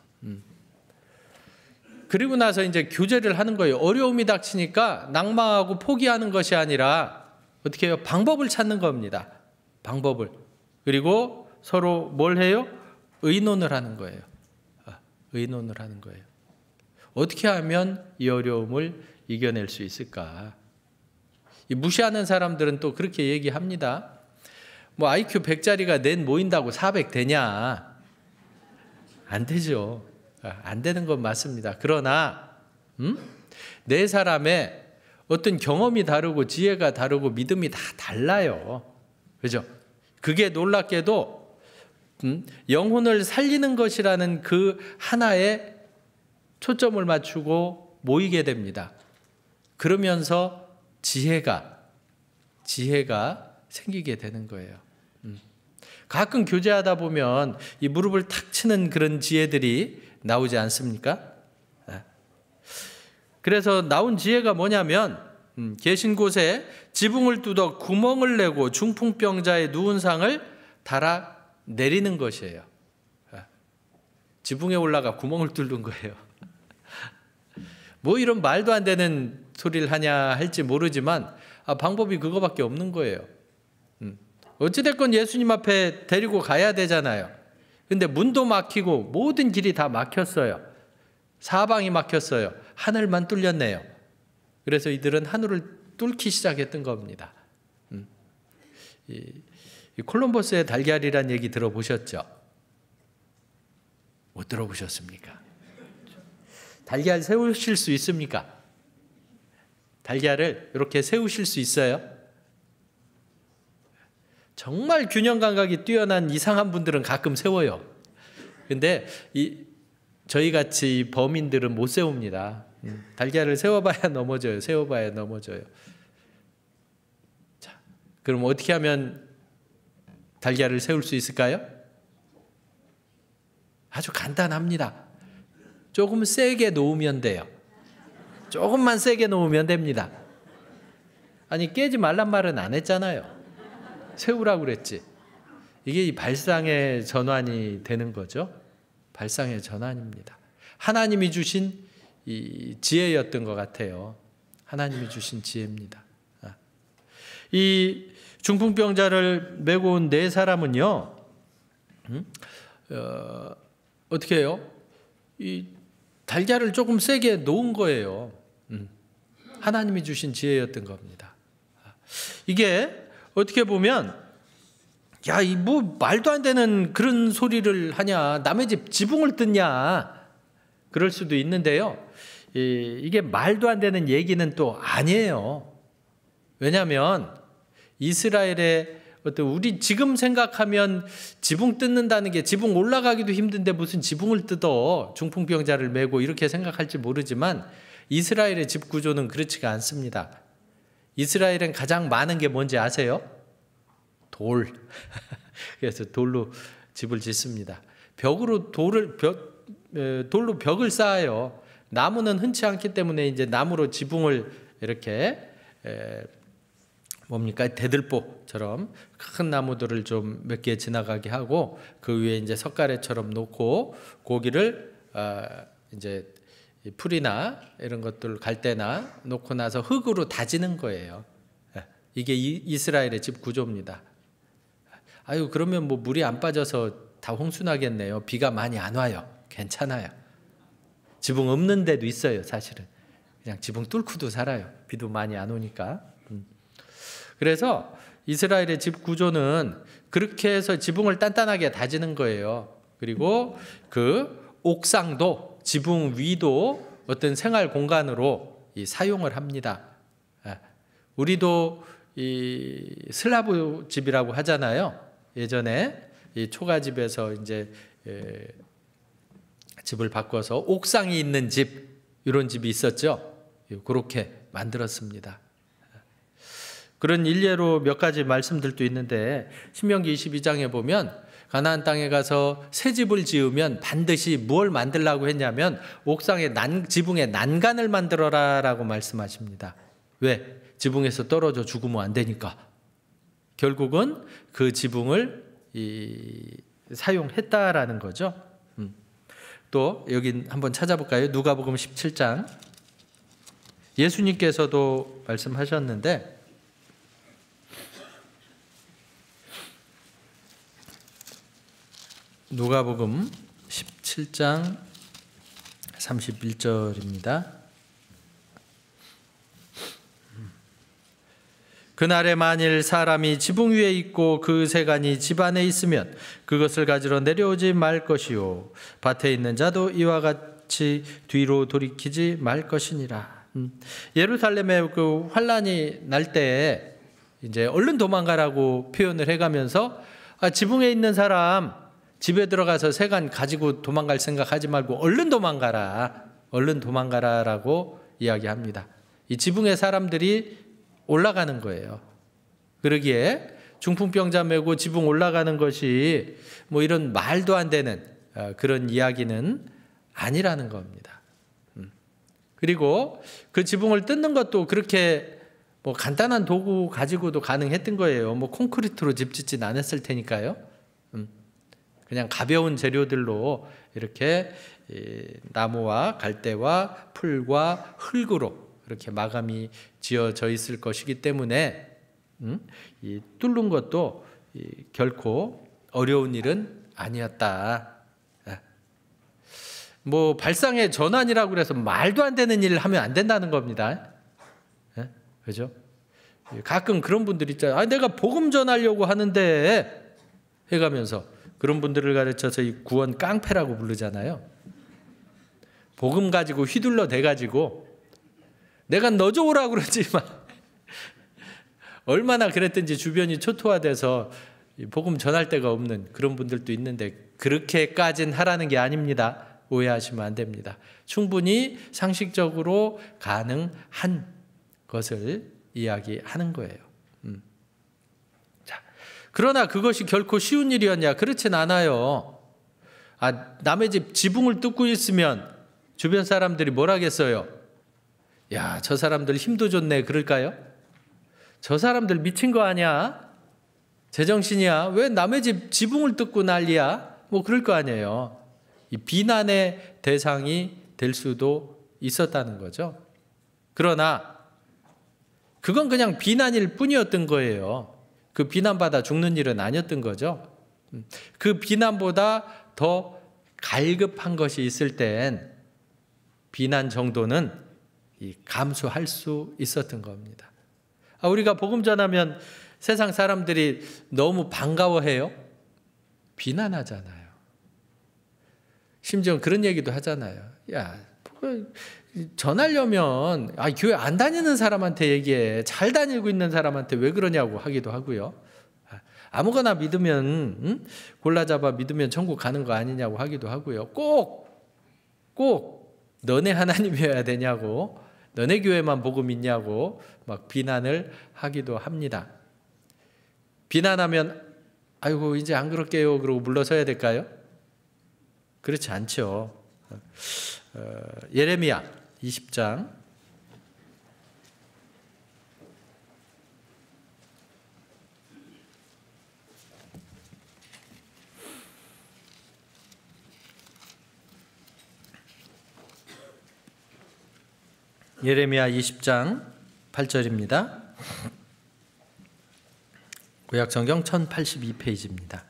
그리고 나서 이제 교제를 하는 거예요. 어려움이 닥치니까 낙망하고 포기하는 것이 아니라 어떻게 해요? 방법을 찾는 겁니다. 방법을. 그리고 서로 뭘 해요? 의논을 하는 거예요. 의논을 하는 거예요. 어떻게 하면 이 어려움을 이겨낼 수 있을까? 무시하는 사람들은 또 그렇게 얘기합니다. 뭐 IQ 100짜리가 넷 모인다고 400 되냐? 안 되죠. 안 되는 건 맞습니다. 그러나 네 사람의 어떤 경험이 다르고 지혜가 다르고 믿음이 다 달라요. 그죠? 그게 놀랍게도 영혼을 살리는 것이라는 그 하나에 초점을 맞추고 모이게 됩니다. 그러면서 지혜가 생기게 되는 거예요. 가끔 교제하다 보면 이 무릎을 탁 치는 그런 지혜들이 나오지 않습니까? 그래서 나온 지혜가 뭐냐면 계신 곳에 지붕을 뚫어 구멍을 내고 중풍병자의 누운 상을 달아 내리는 것이에요. 지붕에 올라가 구멍을 뚫는 거예요. 뭐 이런 말도 안 되는 소리를 하냐 할지 모르지만 방법이 그거밖에 없는 거예요. 어찌됐건 예수님 앞에 데리고 가야 되잖아요. 근데 문도 막히고 모든 길이 다 막혔어요. 사방이 막혔어요. 하늘만 뚫렸네요. 그래서 이들은 하늘을 뚫기 시작했던 겁니다. 이 콜럼버스의 달걀이란 얘기 들어보셨죠? 못 들어보셨습니까? 달걀 세우실 수 있습니까? 달걀을 이렇게 세우실 수 있어요? 정말 균형 감각이 뛰어난 이상한 분들은 가끔 세워요. 근데 저희같이 범인들은 못 세웁니다. 달걀을 세워봐야 넘어져요. 세워봐야 넘어져요. 자, 그럼 어떻게 하면 달걀을 세울 수 있을까요? 아주 간단합니다. 조금 세게 놓으면 돼요. 조금만 세게 놓으면 됩니다. 아니, 깨지 말란 말은 안 했잖아요. 세우라고 그랬지. 이게 이 발상의 전환이 되는 거죠. 발상의 전환입니다. 하나님이 주신 이 지혜였던 것 같아요. 하나님이 주신 지혜입니다. 이 중풍병자를 메고 온 네 사람은요, 어떻게 해요? 이 달걀을 조금 세게 놓은 거예요. 하나님이 주신 지혜였던 겁니다. 이게 어떻게 보면, 야, 이 뭐 말도 안 되는 그런 소리를 하냐, 남의 집 지붕을 뜯냐, 그럴 수도 있는데요. 이게 말도 안 되는 얘기는 또 아니에요. 왜냐하면 이스라엘의 우리 지금 생각하면 지붕 뜯는다는 게 지붕 올라가기도 힘든데 무슨 지붕을 뜯어, 중풍병자를 메고, 이렇게 생각할지 모르지만 이스라엘의 집 구조는 그렇지가 않습니다. 이스라엘은 가장 많은 게 뭔지 아세요? 돌. 그래서 돌로 집을 짓습니다. 돌로 벽을 쌓아요. 나무는 흔치 않기 때문에 이제 나무로 지붕을 이렇게 대들보처럼 큰 나무들을 좀 몇 개 지나가게 하고, 그 위에 이제 석가래처럼 놓고 고기를 이제 풀이나 이런 것들 갈대나 놓고 나서 흙으로 다지는 거예요. 이게 이스라엘의 집 구조입니다. 아유, 그러면 뭐 물이 안 빠져서 다 홍수나겠네요. 비가 많이 안 와요. 괜찮아요. 지붕 없는 데도 있어요. 사실은 그냥 지붕 뚫고도 살아요. 비도 많이 안 오니까. 그래서 이스라엘의 집 구조는 그렇게 해서 지붕을 단단하게 다지는 거예요. 그리고 그 옥상도, 지붕 위도 어떤 생활 공간으로 사용을 합니다. 우리도 이 슬라브 집이라고 하잖아요. 예전에 이 초가집에서 이제 집을 바꿔서 옥상이 있는 집, 이런 집이 있었죠. 그렇게 만들었습니다. 그런 일례로 몇 가지 말씀들도 있는데, 신명기 22장에 보면 가나안 땅에 가서 새 집을 지으면 반드시 뭘 만들라고 했냐면 옥상에 지붕에 난간을 만들어라라고 말씀하십니다. 왜? 지붕에서 떨어져 죽으면 안 되니까. 결국은 그 지붕을 사용했다라는 거죠. 또 여기 한번 찾아볼까요? 누가복음 17장. 예수님께서도 말씀하셨는데, 누가복음 17장 31절입니다. 그날에 만일 사람이 지붕 위에 있고 그 세간이 집 안에 있으면 그것을 가지러 내려오지 말 것이요, 밭에 있는 자도 이와 같이 뒤로 돌이키지 말 것이니라. 예루살렘에 그 환란이 날 때 이제 얼른 도망가라고 표현을 해가면서, 지붕에 있는 사람 집에 들어가서 세간 가지고 도망갈 생각하지 말고 얼른 도망가라라고 이야기합니다. 이 지붕의 사람들이 올라가는 거예요. 그러기에 중풍병자 메고 지붕 올라가는 것이 뭐 이런 말도 안 되는 그런 이야기는 아니라는 겁니다. 그리고 그 지붕을 뜯는 것도 그렇게 뭐 간단한 도구 가지고도 가능했던 거예요. 뭐 콘크리트로 집 짓진 않았을 테니까요. 그냥 가벼운 재료들로 이렇게 나무와 갈대와 풀과 흙으로 이렇게 마감이 지어져 있을 것이기 때문에 이 뚫는 것도 결코 어려운 일은 아니었다. 뭐 발상의 전환이라고 그래서 말도 안 되는 일을 하면 안 된다는 겁니다. 그죠? 가끔 그런 분들 있잖아요. 내가 복음 전하려고 하는데 해가면서, 그런 분들을 가르쳐서 이 구원 깡패라고 부르잖아요. 복음 가지고 휘둘러 대가지고 내가 너 좋으라고 그러지만 얼마나 그랬든지 주변이 초토화돼서 복음 전할 데가 없는 그런 분들도 있는데 그렇게까지는 하라는 게 아닙니다. 오해하시면 안 됩니다. 충분히 상식적으로 가능한 것을 이야기하는 거예요. 자, 그러나 그것이 결코 쉬운 일이었냐? 그렇진 않아요. 남의 집 지붕을 뚫고 있으면 주변 사람들이 뭘 하겠어요? 야, 저 사람들 힘도 좋네 그럴까요? 저 사람들 미친 거 아니야? 제정신이야? 왜 남의 집 지붕을 뚫고 난리야? 뭐 그럴 거 아니에요. 이 비난의 대상이 될 수도 있었다는 거죠. 그러나 그건 그냥 비난일 뿐이었던 거예요. 그 비난받아 죽는 일은 아니었던 거죠. 그 비난보다 더 갈급한 것이 있을 땐 비난 정도는 감수할 수 있었던 겁니다. 우리가 복음 전하면 세상 사람들이 너무 반가워해요? 비난하잖아요. 심지어 그런 얘기도 하잖아요. 야, 전하려면 교회 안 다니는 사람한테 얘기해. 잘 다니고 있는 사람한테 왜 그러냐고 하기도 하고요. 아무거나 믿으면 골라잡아 믿으면 천국 가는 거 아니냐고 하기도 하고요. 꼭 너네 하나님이어야 되냐고, 너네 교회만 복음 있냐고 막 비난을 하기도 합니다. 비난하면 아이고 이제 안 그럴게요 그러고 물러서야 될까요? 그렇지 않죠. 예레미야 20장 예레미야 20장 8절입니다. 구약성경 1082페이지입니다.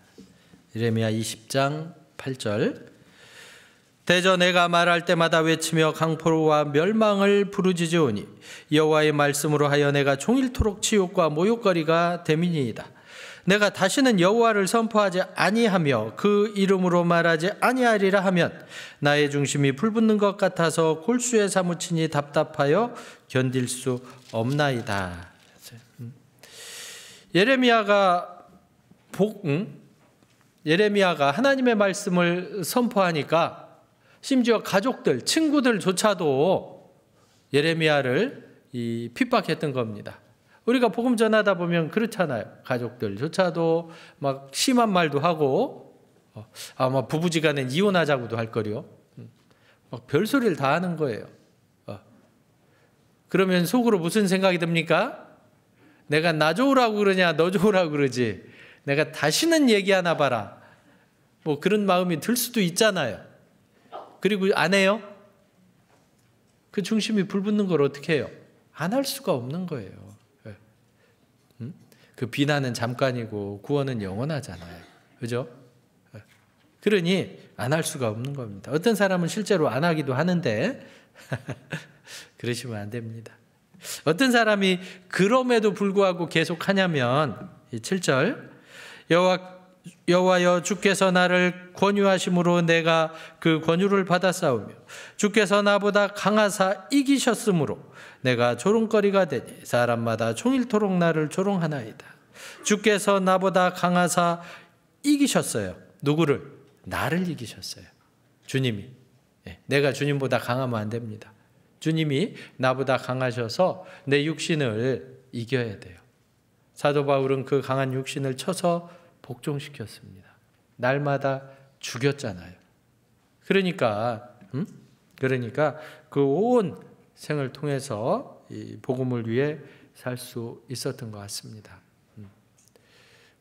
예레미야 20장 8절 대저 내가 말할 때마다 외치며 강포와 멸망을 부르짖으오니 여호와의 말씀으로 하여 내가 종일토록 치욕과 모욕거리가 됨이니이다. 내가 다시는 여호와를 선포하지 아니하며 그 이름으로 말하지 아니하리라 하면 나의 중심이 불붙는 것 같아서 골수에 사무치니 답답하여 견딜 수 없나이다. 예레미야가 하나님의 말씀을 선포하니까 심지어 가족들, 친구들조차도 예레미야를 핍박했던 겁니다. 우리가 복음 전하다 보면 그렇잖아요. 가족들조차도 막 심한 말도 하고 아마 부부지간에 이혼하자고도 할 거요. 막 별소리를 다 하는 거예요. 그러면 속으로 무슨 생각이 듭니까? 내가 나 좋으라고 그러냐 너 좋으라고 그러지 내가 다시는 얘기하나 봐라. 뭐 그런 마음이 들 수도 있잖아요. 그리고 안 해요? 그 중심이 불붙는 걸 어떻게 해요? 안 할 수가 없는 거예요. 그 비난은 잠깐이고 구원은 영원하잖아요. 그죠? 그러니 안 할 수가 없는 겁니다. 어떤 사람은 실제로 안 하기도 하는데 그러시면 안 됩니다. 어떤 사람이 그럼에도 불구하고 계속 하냐면 7절 여호와여 주께서 나를 권유하심으로 내가 그 권유를 받았사오며 주께서 나보다 강하사 이기셨으므로 내가 조롱거리가 되니 사람마다 종일토록 나를 조롱하나이다. 주께서 나보다 강하사 이기셨어요. 누구를? 나를 이기셨어요. 주님이. 내가 주님보다 강하면 안 됩니다. 주님이 나보다 강하셔서 내 육신을 이겨야 돼요. 사도 바울은 그 강한 육신을 쳐서 복종시켰습니다. 날마다 죽였잖아요. 그러니까 그 온 생을 통해서 이 복음을 위해 살 수 있었던 것 같습니다.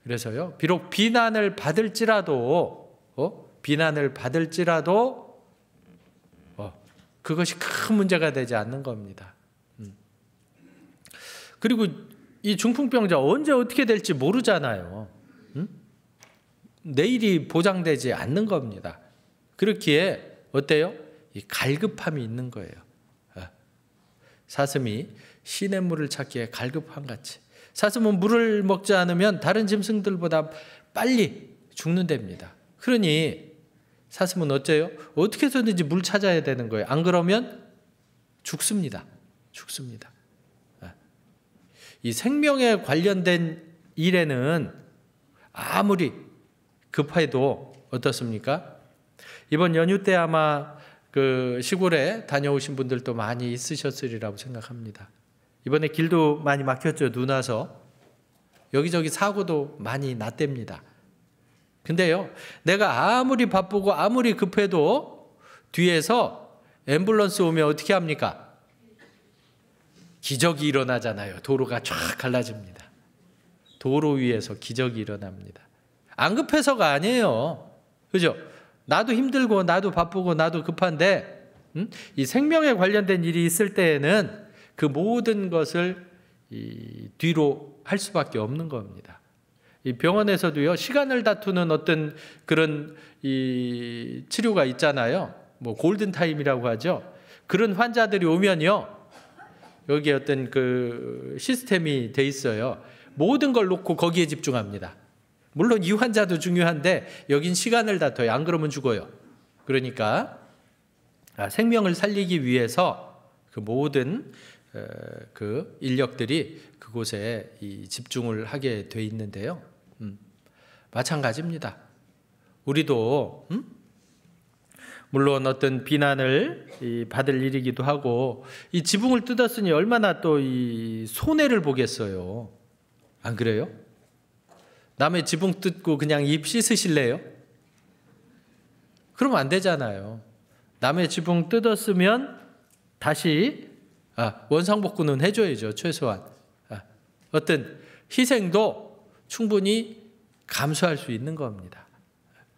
그래서요, 비록 비난을 받을지라도 그것이 큰 문제가 되지 않는 겁니다. 그리고 이 중풍병자 언제 어떻게 될지 모르잖아요. 내일이 보장되지 않는 겁니다. 그렇기에 어때요? 이 갈급함이 있는 거예요. 사슴이 시냇물을 찾기에 갈급한 같이. 사슴은 물을 먹지 않으면 다른 짐승들보다 빨리 죽는답니다. 그러니 사슴은 어째요? 어떻게 해서든지 물 찾아야 되는 거예요. 안 그러면 죽습니다. 죽습니다. 이 생명에 관련된 일에는 아무리 급해도 어떻습니까? 이번 연휴 때 아마 그 시골에 다녀오신 분들도 많이 있으셨으리라고 생각합니다. 이번에 길도 많이 막혔죠. 눈 와서. 여기저기 사고도 많이 났답니다. 근데요, 내가 아무리 바쁘고 아무리 급해도 뒤에서 앰뷸런스 오면 어떻게 합니까? 기적이 일어나잖아요. 도로가 쫙 갈라집니다. 도로 위에서 기적이 일어납니다. 안 급해서가 아니에요. 그죠? 나도 힘들고 나도 바쁘고 나도 급한데 이 생명에 관련된 일이 있을 때에는 그 모든 것을 뒤로 할 수밖에 없는 겁니다. 이 병원에서도요, 시간을 다투는 어떤 그런 이 치료가 있잖아요. 뭐 골든타임이라고 하죠. 그런 환자들이 오면요, 여기 어떤 그 시스템이 돼 있어요. 모든 걸 놓고 거기에 집중합니다. 물론 이 환자도 중요한데 여긴 시간을 다퉈요. 안 그러면 죽어요. 그러니까 생명을 살리기 위해서 그 모든 그 인력들이 그곳에 집중을 하게 돼 있는데요. 마찬가지입니다. 우리도 물론 어떤 비난을 받을 일이기도 하고 이 지붕을 뜯었으니 얼마나 또 이 손해를 보겠어요. 안 그래요? 남의 지붕 뜯고 그냥 입 씻으실래요? 그러면 안 되잖아요. 남의 지붕 뜯었으면 다시 원상복구는 해줘야죠. 최소한 어떤 희생도 충분히 감수할 수 있는 겁니다.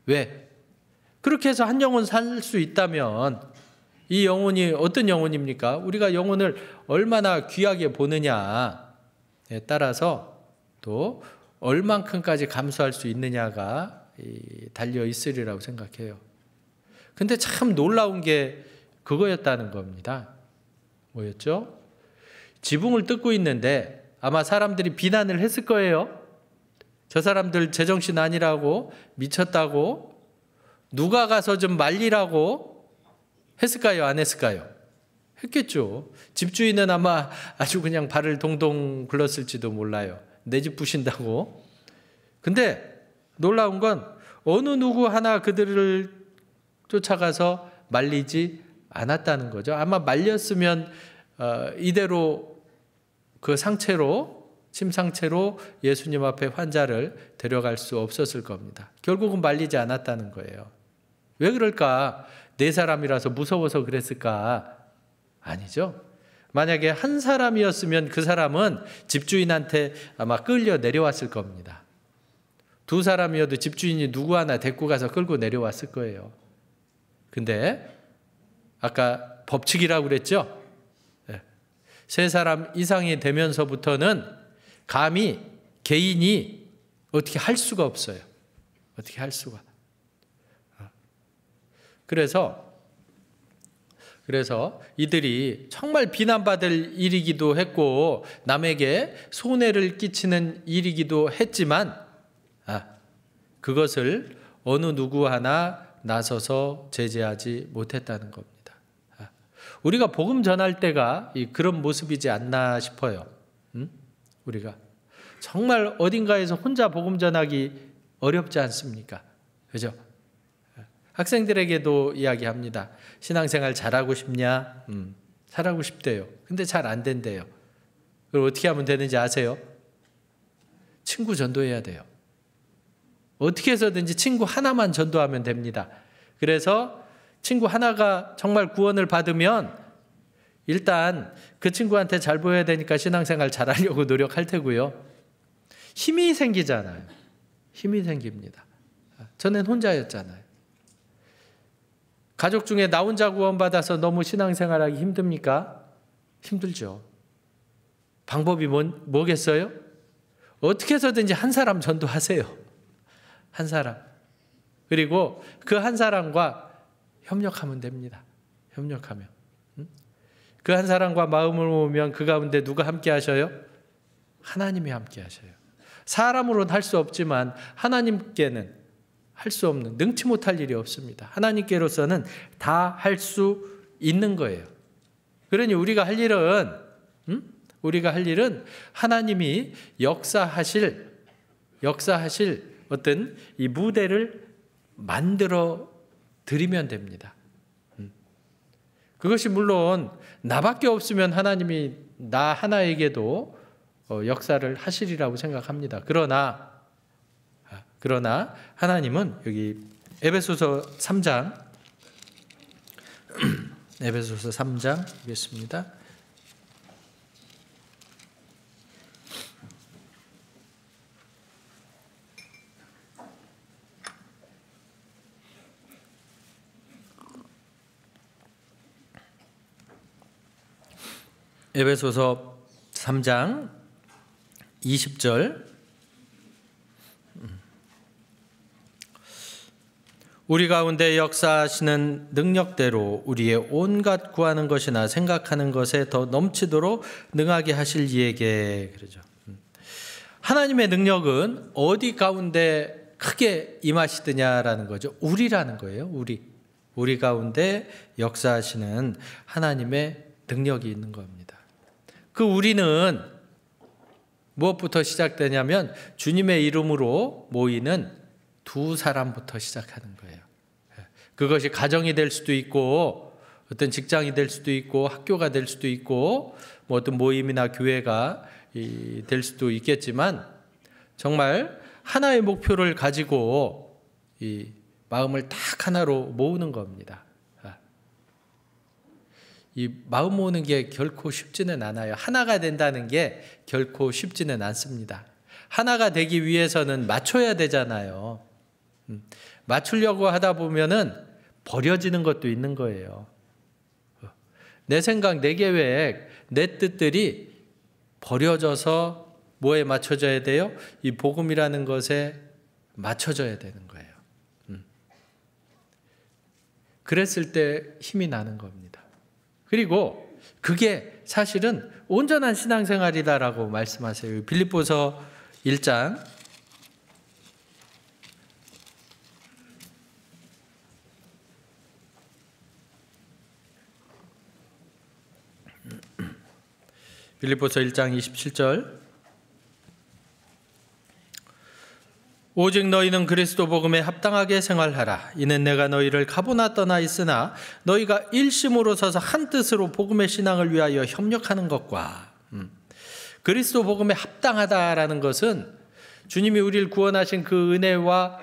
왜? 그렇게 해서 한 영혼 살 수 있다면 이 영혼이 어떤 영혼입니까? 우리가 영혼을 얼마나 귀하게 보느냐에 따라서 또 얼만큼까지 감수할 수 있느냐가 달려 있으리라고 생각해요. 근데 참 놀라운 게 그거였다는 겁니다. 뭐였죠? 지붕을 뜯고 있는데 아마 사람들이 비난을 했을 거예요. 저 사람들 제정신 아니라고, 미쳤다고, 누가 가서 좀 말리라고 했을까요? 안 했을까요? 했겠죠. 집주인은 아마 아주 그냥 발을 동동 굴렀을지도 몰라요. 내 집 부신다고. 근데 놀라운 건 어느 누구 하나 그들을 쫓아가서 말리지 않았다는 거죠. 아마 말렸으면 이대로 그 상체로, 침상체로 예수님 앞에 환자를 데려갈 수 없었을 겁니다. 결국은 말리지 않았다는 거예요. 왜 그럴까? 네 사람이라서 무서워서 그랬을까? 아니죠. 만약에 한 사람이었으면 그 사람은 집주인한테 아마 끌려 내려왔을 겁니다. 두 사람이어도 집주인이 누구 하나 데리고 가서 끌고 내려왔을 거예요. 근데 아까 법칙이라고 그랬죠? 세 사람 이상이 되면서부터는 감히 개인이 어떻게 할 수가 없어요. 어떻게 할 수가. 그래서 이들이 정말 비난받을 일이기도 했고 남에게 손해를 끼치는 일이기도 했지만 그것을 어느 누구 하나 나서서 제재하지 못했다는 겁니다. 우리가 복음 전할 때가 그런 모습이지 않나 싶어요. 우리가 정말 어딘가에서 혼자 복음 전하기 어렵지 않습니까? 그죠? 학생들에게도 이야기합니다. 신앙생활 잘하고 싶냐? 잘하고 싶대요. 근데 잘 안 된대요. 그럼 어떻게 하면 되는지 아세요? 친구 전도해야 돼요. 어떻게 해서든지 친구 하나만 전도하면 됩니다. 그래서 친구 하나가 정말 구원을 받으면 일단 그 친구한테 잘 보여야 되니까 신앙생활 잘하려고 노력할 테고요. 힘이 생기잖아요. 힘이 생깁니다. 저는 혼자였잖아요. 가족 중에 나 혼자 구원받아서 너무 신앙생활하기 힘듭니까? 힘들죠. 방법이 뭐겠어요? 어떻게 해서든지 한 사람 전도하세요. 한 사람. 그리고 그 한 사람과 협력하면 됩니다. 협력하면. 그 한 사람과 마음을 모으면 그 가운데 누가 함께 하셔요? 하나님이 함께 하셔요. 사람으로는 할 수 없지만 하나님께는 할 수 없는, 능치 못할 일이 없습니다. 하나님께로서는 다 할 수 있는 거예요. 그러니 우리가 할 일은 하나님이 역사하실 어떤 이 무대를 만들어 드리면 됩니다. 그것이 물론 나밖에 없으면 하나님이 나 하나에게도 역사를 하시리라고 생각합니다. 그러나 하나님은 여기 에베소서 3장 에베소서 3장 보겠습니다. 에베소서 3장 20절 우리 가운데 역사하시는 능력대로 우리의 온갖 구하는 것이나 생각하는 것에 더 넘치도록 능하게 하실 이에게 그러죠. 하나님의 능력은 어디 가운데 크게 임하시느냐라는 거죠. 우리라는 거예요. 우리 가운데 역사하시는 하나님의 능력이 있는 겁니다. 그 우리는 무엇부터 시작되냐면 주님의 이름으로 모이는 두 사람부터 시작하는 거예요. 그것이 가정이 될 수도 있고 어떤 직장이 될 수도 있고 학교가 될 수도 있고 뭐 어떤 모임이나 교회가 될 수도 있겠지만 정말 하나의 목표를 가지고 이 마음을 딱 하나로 모으는 겁니다. 이 마음 모으는 게 결코 쉽지는 않아요. 하나가 된다는 게 결코 쉽지는 않습니다. 하나가 되기 위해서는 맞춰야 되잖아요. 맞추려고 하다 보면은 버려지는 것도 있는 거예요. 내 생각, 내 계획, 내 뜻들이 버려져서 뭐에 맞춰져야 돼요? 이 복음이라는 것에 맞춰져야 되는 거예요. 그랬을 때 힘이 나는 겁니다. 그리고 그게 사실은 온전한 신앙생활이다라고 말씀하세요. 빌립보서 1장 빌립보서 1장 27절 오직 너희는 그리스도 복음에 합당하게 생활하라. 이는 내가 너희를 가보나 떠나 있으나 너희가 일심으로 서서 한 뜻으로 복음의 신앙을 위하여 협력하는 것과 그리스도 복음에 합당하다라는 것은 주님이 우리를 구원하신 그 은혜와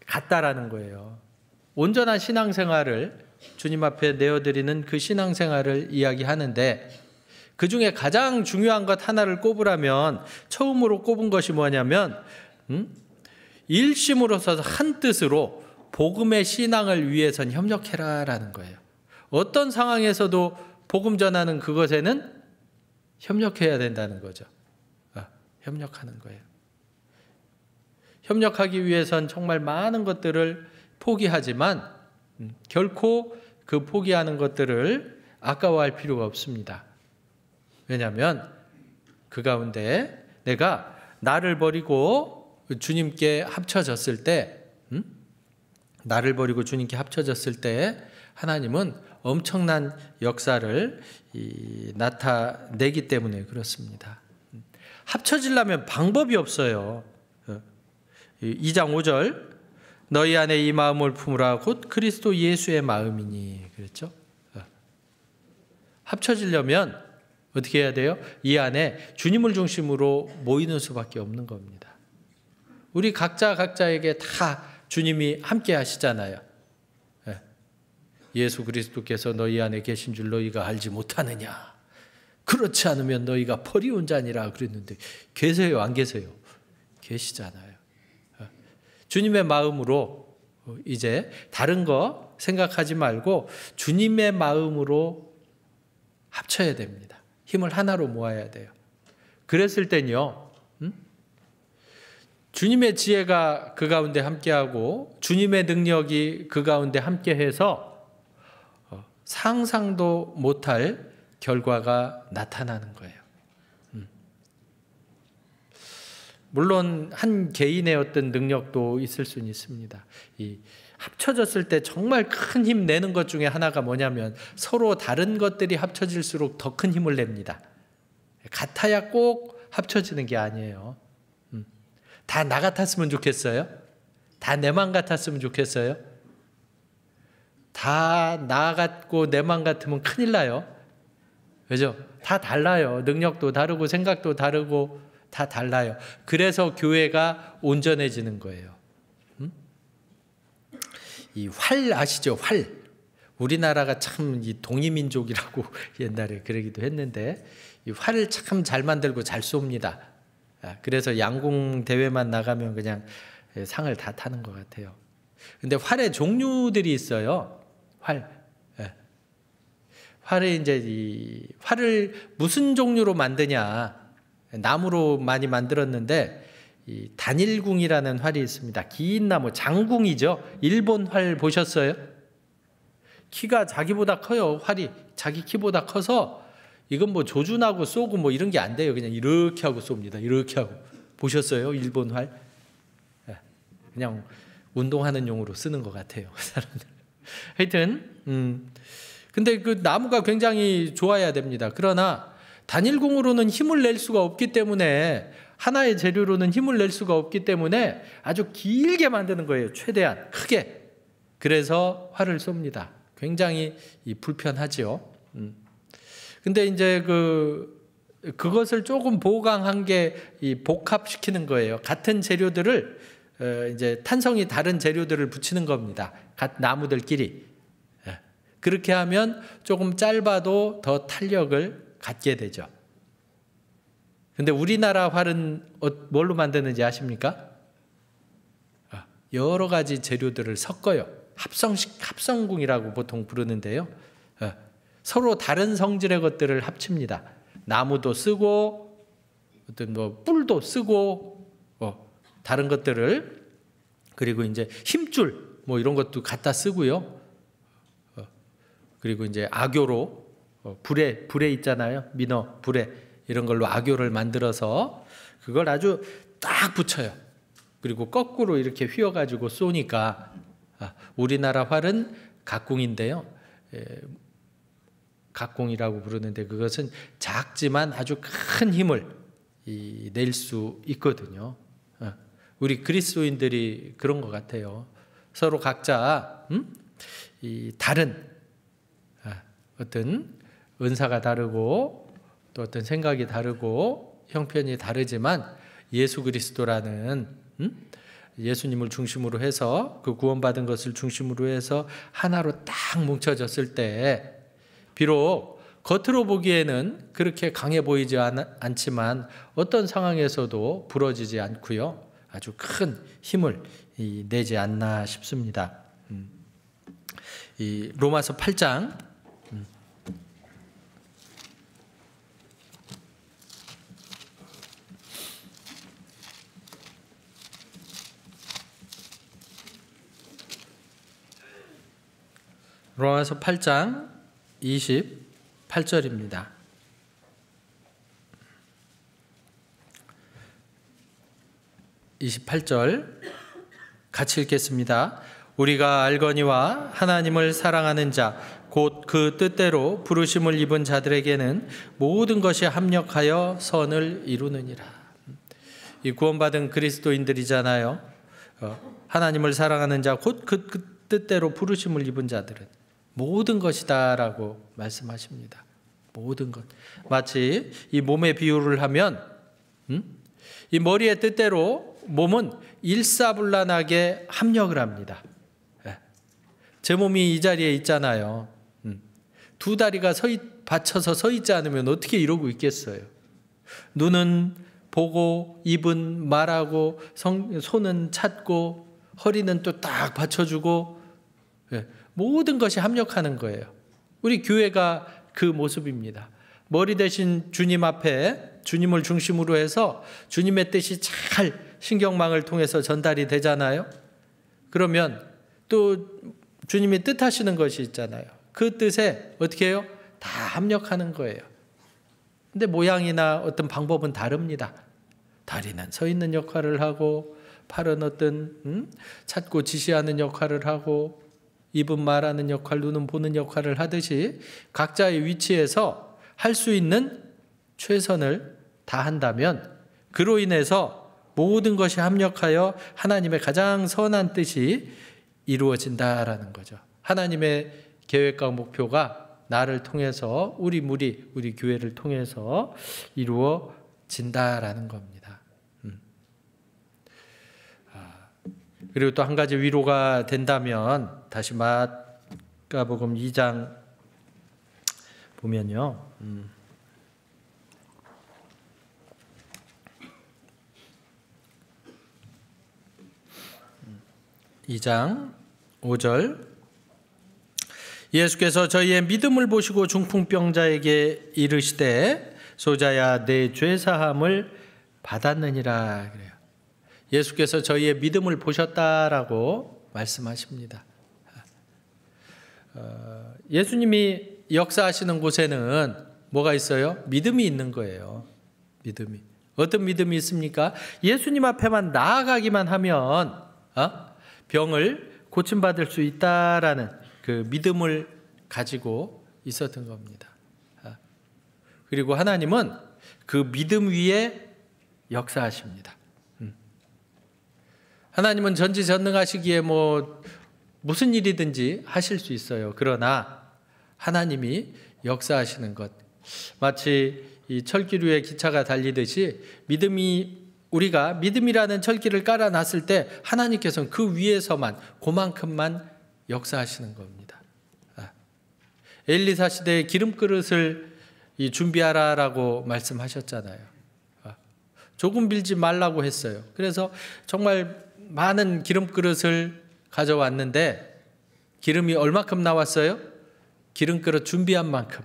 같다라는 거예요. 온전한 신앙생활을 주님 앞에 내어드리는 그 신앙생활을 이야기하는데 그 중에 가장 중요한 것 하나를 꼽으라면 처음으로 꼽은 것이 뭐냐면 일심으로 서서 한 뜻으로 복음의 신앙을 위해선 협력해라라는 거예요. 어떤 상황에서도 복음 전하는 그것에는 협력해야 된다는 거죠. 협력하는 거예요. 협력하기 위해선 정말 많은 것들을 포기하지만 결코 그 포기하는 것들을 아까워할 필요가 없습니다. 왜냐하면 그 가운데 내가 나를 버리고 주님께 합쳐졌을 때 하나님은 엄청난 역사를 나타내기 때문에 그렇습니다. 합쳐지려면 방법이 없어요. 2장 5절 너희 안에 이 마음을 품으라 곧 그리스도 예수의 마음이니 그랬죠. 합쳐지려면 어떻게 해야 돼요? 이 안에 주님을 중심으로 모이는 수밖에 없는 겁니다. 우리 각자에게 다 주님이 함께 하시잖아요. 예수 그리스도께서 너희 안에 계신 줄 너희가 알지 못하느냐. 그렇지 않으면 너희가 버리운 자니라 그랬는데 계세요? 안 계세요? 계시잖아요. 주님의 마음으로 이제 다른 거 생각하지 말고 주님의 마음으로 합쳐야 됩니다. 힘을 하나로 모아야 돼요. 그랬을 땐요. 주님의 지혜가 그 가운데 함께하고 주님의 능력이 그 가운데 함께해서 상상도 못할 결과가 나타나는 거예요. 물론 한 개인의 어떤 능력도 있을 수는 있습니다. 이 합쳐졌을 때 정말 큰 힘 내는 것 중에 하나가 뭐냐면 서로 다른 것들이 합쳐질수록 더 큰 힘을 냅니다. 같아야 꼭 합쳐지는 게 아니에요. 다 나 같았으면 좋겠어요? 다 내만 같았으면 좋겠어요? 다 나 같고 내만 같으면 큰일 나요. 그죠? 다 달라요. 능력도 다르고 생각도 다르고 다 달라요. 그래서 교회가 온전해지는 거예요. 이 활 아시죠? 활. 우리나라가 참 이 동이민족이라고 옛날에 그러기도 했는데 이 활을 참 잘 만들고 잘 쏩니다. 그래서 양궁 대회만 나가면 그냥 상을 다 타는 것 같아요. 근데 활의 종류들이 있어요. 활. 활을 이제 이 활을 무슨 종류로 만드냐? 나무로 많이 만들었는데 이 단일궁이라는 활이 있습니다. 긴 나무, 장궁이죠. 일본 활 보셨어요? 키가 자기보다 커요. 활이 자기 키보다 커서 이건 뭐 조준하고 쏘고 뭐 이런 게 안 돼요. 그냥 이렇게 하고 쏩니다. 이렇게 하고. 보셨어요? 일본 활? 그냥 운동하는 용으로 쓰는 것 같아요. 사람들. 하여튼 근데 그 나무가 굉장히 좋아야 됩니다. 그러나 단일궁으로는 힘을 낼 수가 없기 때문에 하나의 재료로는 힘을 낼 수가 없기 때문에 아주 길게 만드는 거예요. 최대한 크게. 그래서 활을 쏩니다. 굉장히 불편하지요. 근데 이제 그것을 조금 보강한 게 이 복합시키는 거예요. 같은 재료들을 이제 탄성이 다른 재료들을 붙이는 겁니다. 나무들끼리. 그렇게 하면 조금 짧아도 더 탄력을 갖게 되죠. 근데 우리나라 활은 뭘로 만드는지 아십니까? 여러 가지 재료들을 섞어요. 합성궁이라고 보통 부르는데요. 서로 다른 성질의 것들을 합칩니다. 나무도 쓰고 어떤 뭐 뿔도 쓰고 다른 것들을 그리고 이제 힘줄 뭐 이런 것도 갖다 쓰고요. 그리고 이제 악교로 불에 있잖아요. 민어 불에 이런 걸로 악교를 만들어서 그걸 아주 딱 붙여요. 그리고 거꾸로 이렇게 휘어가지고 쏘니까 우리나라 활은 각궁인데요. 각궁이라고 부르는데 그것은 작지만 아주 큰 힘을 낼 수 있거든요. 우리 그리스도인들이 그런 것 같아요. 서로 각자 이 다른 어떤 은사가 다르고 또 어떤 생각이 다르고 형편이 다르지만 예수 그리스도라는 예수님을 중심으로 해서 그 구원받은 것을 중심으로 해서 하나로 딱 뭉쳐졌을 때 비록 겉으로 보기에는 그렇게 강해 보이지 않지만 어떤 상황에서도 부러지지 않고요. 아주 큰 힘을 내지 않나 싶습니다. 이 로마서 8장 로마서 8장 28절입니다. 28절 같이 읽겠습니다. 우리가 알거니와 하나님을 사랑하는 자 곧 그 뜻대로 부르심을 입은 자들에게는 모든 것이 합력하여 선을 이루느니라. 이 구원받은 그리스도인들이잖아요. 하나님을 사랑하는 자 곧 그 뜻대로 부르심을 입은 자들은 모든 것이다라고 말씀하십니다. 모든 것. 마치 이 몸의 비유를 하면 이 머리의 뜻대로 몸은 일사불란하게 합력을 합니다. 제 몸이 이 자리에 있잖아요. 두 다리가 받쳐서 서 있지 않으면 어떻게 이러고 있겠어요? 눈은 보고 입은 말하고 손은 찾고 허리는 또 딱 받쳐주고 모든 것이 합력하는 거예요. 우리 교회가 그 모습입니다. 머리 대신 주님 앞에 주님을 중심으로 해서 주님의 뜻이 잘 신경망을 통해서 전달이 되잖아요. 그러면 또 주님이 뜻하시는 것이 있잖아요. 그 뜻에 어떻게 해요? 다 합력하는 거예요. 근데 모양이나 어떤 방법은 다릅니다. 다리는 서 있는 역할을 하고 팔은 어떤 찾고 지시하는 역할을 하고 입은 말하는 역할, 눈은 보는 역할을 하듯이 각자의 위치에서 할 수 있는 최선을 다한다면 그로 인해서 모든 것이 합력하여 하나님의 가장 선한 뜻이 이루어진다라는 거죠. 하나님의 계획과 목표가 나를 통해서 우리 무리, 우리 교회를 통해서 이루어진다라는 겁니다. 그리고 또 한 가지 위로가 된다면 다시 마가복음 2장 보면요. 2장 5절 예수께서 저희의 믿음을 보시고 중풍병자에게 이르시되 소자야 내 죄사함을 받았느니라 그래요. 예수께서 저희의 믿음을 보셨다라고 말씀하십니다. 예수님이 역사하시는 곳에는 뭐가 있어요? 믿음이 있는 거예요. 믿음이. 어떤 믿음이 있습니까? 예수님 앞에만 나아가기만 하면 병을 고침받을 수 있다라는 그 믿음을 가지고 있었던 겁니다. 그리고 하나님은 그 믿음 위에 역사하십니다. 하나님은 전지전능하시기에 무슨 일이든지 하실 수 있어요. 그러나 하나님이 역사하시는 것, 마치 이 철기류에 기차가 달리듯이 우리가 믿음이라는 철기를 깔아놨을 때 하나님께서는 그 위에서만 그만큼만 역사하시는 겁니다. 엘리사 시대에 기름그릇을 준비하라라고 말씀하셨잖아요. 조금 빌지 말라고 했어요. 그래서 정말 많은 기름그릇을 가져왔는데 기름이 얼마큼 나왔어요? 기름그릇 준비한 만큼.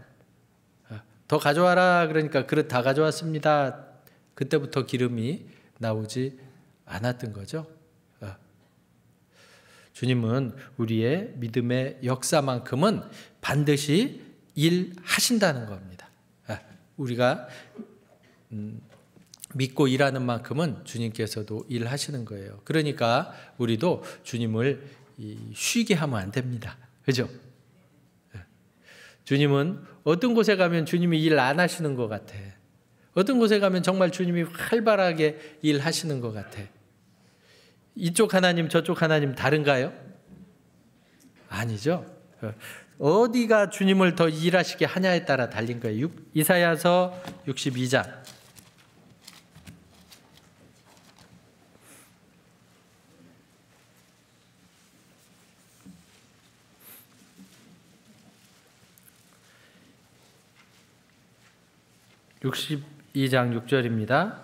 더 가져와라 그러니까 그릇 다 가져왔습니다. 그때부터 기름이 나오지 않았던 거죠. 주님은 우리의 믿음의 역사만큼은 반드시 일하신다는 겁니다. 우리가 믿고 일하는 만큼은 주님께서도 일하시는 거예요. 그러니까 우리도 주님을 쉬게 하면 안 됩니다. 그죠? 주님은 어떤 곳에 가면 주님이 일 안 하시는 것 같아. 어떤 곳에 가면 정말 주님이 활발하게 일하시는 것 같아. 이쪽 하나님 저쪽 하나님 다른가요? 아니죠. 어디가 주님을 더 일하시게 하냐에 따라 달린 거예요. 이사야서 62장 62장 6절입니다.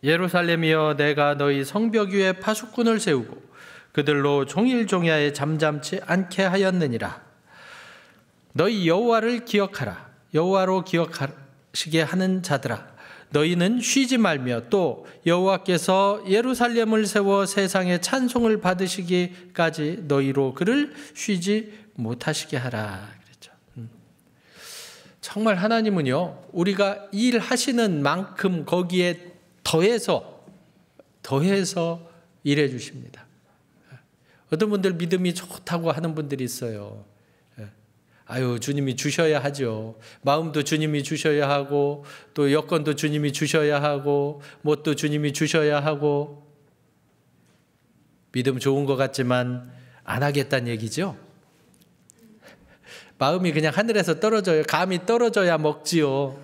예루살렘이여 내가 너희 성벽 위에 파수꾼을 세우고 그들로 종일종야에 잠잠치 않게 하였느니라. 너희 여호와를 기억하라. 여호와로 기억하시게 하는 자들아 너희는 쉬지 말며 또 여호와께서 예루살렘을 세워 세상에 찬송을 받으시기까지 너희로 그를 쉬지 못하시게 하라. 정말 하나님은요, 우리가 일하시는 만큼 거기에 더해서 일해 주십니다. 어떤 분들 믿음이 좋다고 하는 분들이 있어요. 아유, 주님이 주셔야 하죠. 마음도 주님이 주셔야 하고, 또 여건도 주님이 주셔야 하고, 뭣도 주님이 주셔야 하고, 믿음 좋은 것 같지만 안 하겠다는 얘기죠. 마음이 그냥 하늘에서 떨어져요. 감이 떨어져야 먹지요.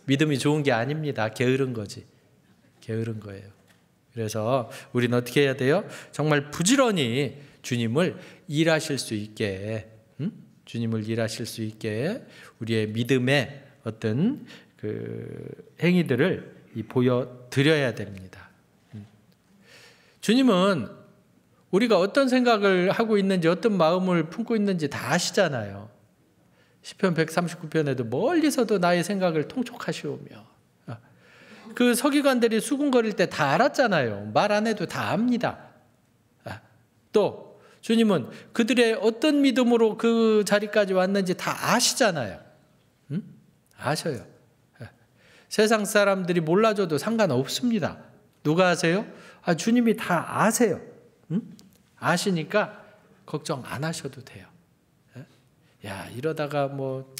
믿음이 좋은 게 아닙니다. 게으른 거지. 게으른 거예요. 그래서 우리는 어떻게 해야 돼요? 정말 부지런히 주님을 일하실 수 있게, 주님을 일하실 수 있게 우리의 믿음의 어떤 그 행위들을 보여드려야 됩니다. 주님은 우리가 어떤 생각을 하고 있는지 어떤 마음을 품고 있는지 다 아시잖아요. 시편 139편에도 멀리서도 나의 생각을 통촉하시오며 그 서기관들이 수군거릴 때 다 알았잖아요. 말 안 해도 다 압니다. 또 주님은 그들의 어떤 믿음으로 그 자리까지 왔는지 다 아시잖아요. 아셔요. 세상 사람들이 몰라줘도 상관없습니다. 누가 아세요? 주님이 다 아세요. 아시니까 걱정 안 하셔도 돼요. 야, 이러다가 뭐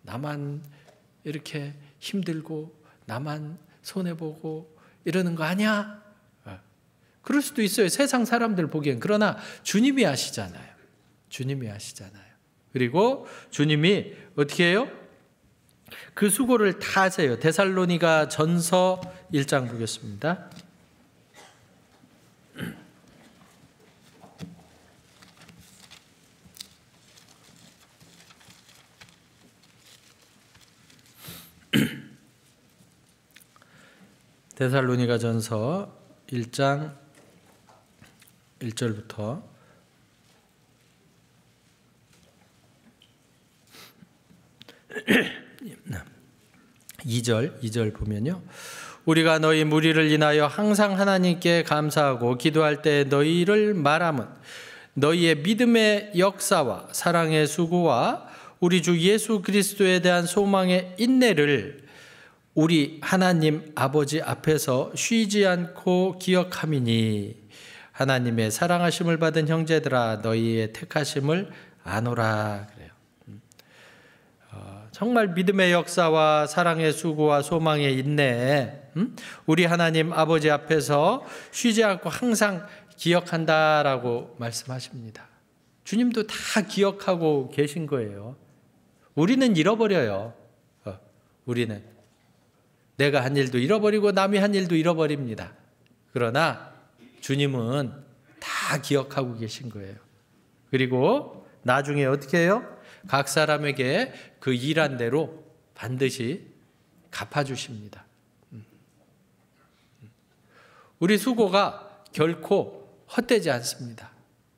나만 이렇게 힘들고 나만 손해보고 이러는 거 아니야? 그럴 수도 있어요. 세상 사람들 보기엔. 그러나 주님이 아시잖아요. 주님이 아시잖아요. 그리고 주님이 어떻게 해요? 그 수고를 다 하세요. 데살로니가 전서 1장 보겠습니다. 데살로니가 전서 1장 1절부터 2절 보면요. 우리가 너희 무리를 인하여 항상 하나님께 감사하고 기도할 때 너희를 말함은 너희의 믿음의 역사와 사랑의 수고와 우리 주 예수 그리스도에 대한 소망의 인내를 우리 하나님 아버지 앞에서 쉬지 않고 기억함이니 하나님의 사랑하심을 받은 형제들아 너희의 택하심을 아노라 그래요. 정말 믿음의 역사와 사랑의 수고와 소망의 인내 우리 하나님 아버지 앞에서 쉬지 않고 항상 기억한다라고 말씀하십니다. 주님도 다 기억하고 계신 거예요. 우리는 잃어버려요. 우리는 내가 한 일도 잃어버리고 남이 한 일도 잃어버립니다. 그러나 주님은 다 기억하고 계신 거예요. 그리고 나중에 어떻게 해요? 각 사람에게 그 일한 대로 반드시 갚아주십니다. 우리 수고가 결코 헛되지 않습니다.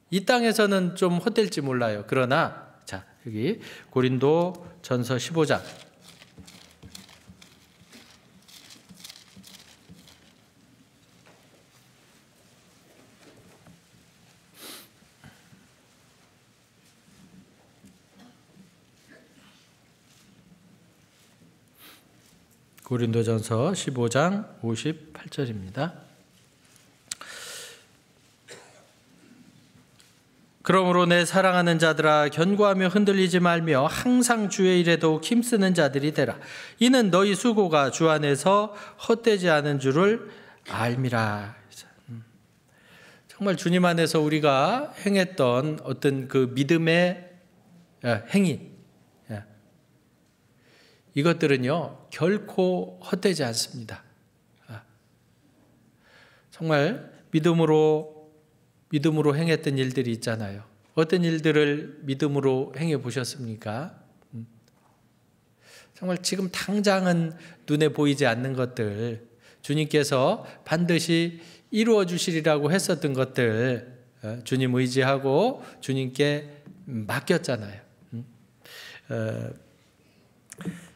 이 땅에서는 좀 헛될지 몰라요. 그러나 자, 여기 고린도 전서 15장 고린도전서 15장 58절입니다. 그러므로 내 사랑하는 자들아 견고하며 흔들리지 말며 항상 주의 일에 더욱 힘쓰는 자들이 되라. 이는 너희 수고가 주 안에서 헛되지 않은 줄을 알미라. 정말 주님 안에서 우리가 행했던 어떤 그 믿음의 행위 이것들은요 결코 헛되지 않습니다. 정말 믿음으로 행했던 일들이 있잖아요. 어떤 일들을 믿음으로 행해 보셨습니까? 정말 지금 당장은 눈에 보이지 않는 것들, 주님께서 반드시 이루어 주시리라고 했었던 것들 주님 의지하고 주님께 맡겼잖아요.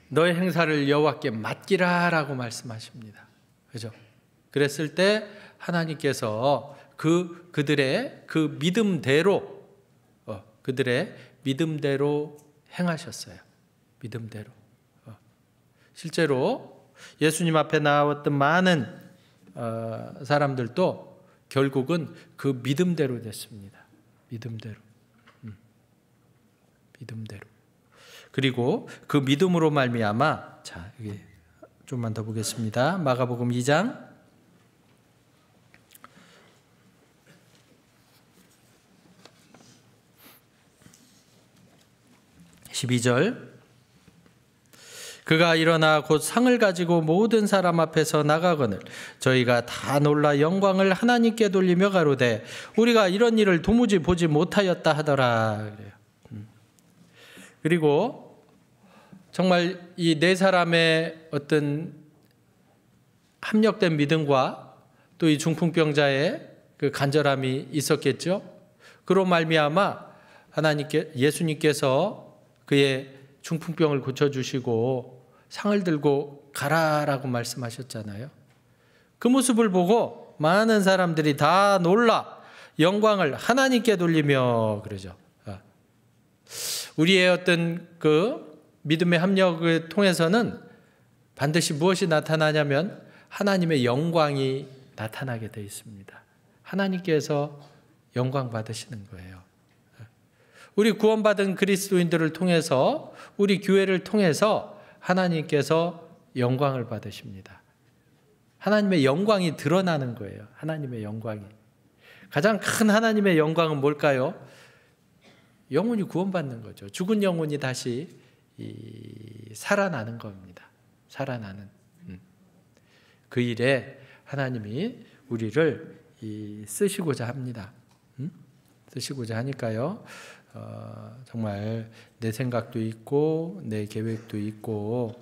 너의 행사를 여호와께 맡기라라고 말씀하십니다. 그죠? 그랬을 때 하나님께서 그들의 그 믿음대로 그들의 믿음대로 행하셨어요. 믿음대로. 실제로 예수님 앞에 나왔던 많은 사람들도 결국은 그 믿음대로 됐습니다. 믿음대로. 믿음대로. 그리고 그 믿음으로 말미암아 자, 여기 좀만 더 보겠습니다. 마가복음 2장 12절 그가 일어나 곧 상을 가지고 모든 사람 앞에서 나가거늘 저희가 다 놀라 영광을 하나님께 돌리며 가로되 우리가 이런 일을 도무지 보지 못하였다 하더라. 그래요. 그리고 정말 이 네 사람의 어떤 합력된 믿음과 또 이 중풍병자의 그 간절함이 있었겠죠. 그로 말미암아 예수님께서 그의 중풍병을 고쳐주시고 상을 들고 가라라고 말씀하셨잖아요. 그 모습을 보고 많은 사람들이 다 놀라 영광을 하나님께 돌리며 그러죠. 우리의 어떤 그 믿음의 합력을 통해서는 반드시 무엇이 나타나냐면 하나님의 영광이 나타나게 되어 있습니다. 하나님께서 영광 받으시는 거예요. 우리 구원받은 그리스도인들을 통해서, 우리 교회를 통해서 하나님께서 영광을 받으십니다. 하나님의 영광이 드러나는 거예요. 하나님의 영광이. 가장 큰 하나님의 영광은 뭘까요? 영혼이 구원받는 거죠. 죽은 영혼이 다시 살아나는 겁니다. 살아나는. 그 일에 하나님이 우리를 쓰시고자 합니다. 쓰시고자 하니까요. 정말 내 생각도 있고 내 계획도 있고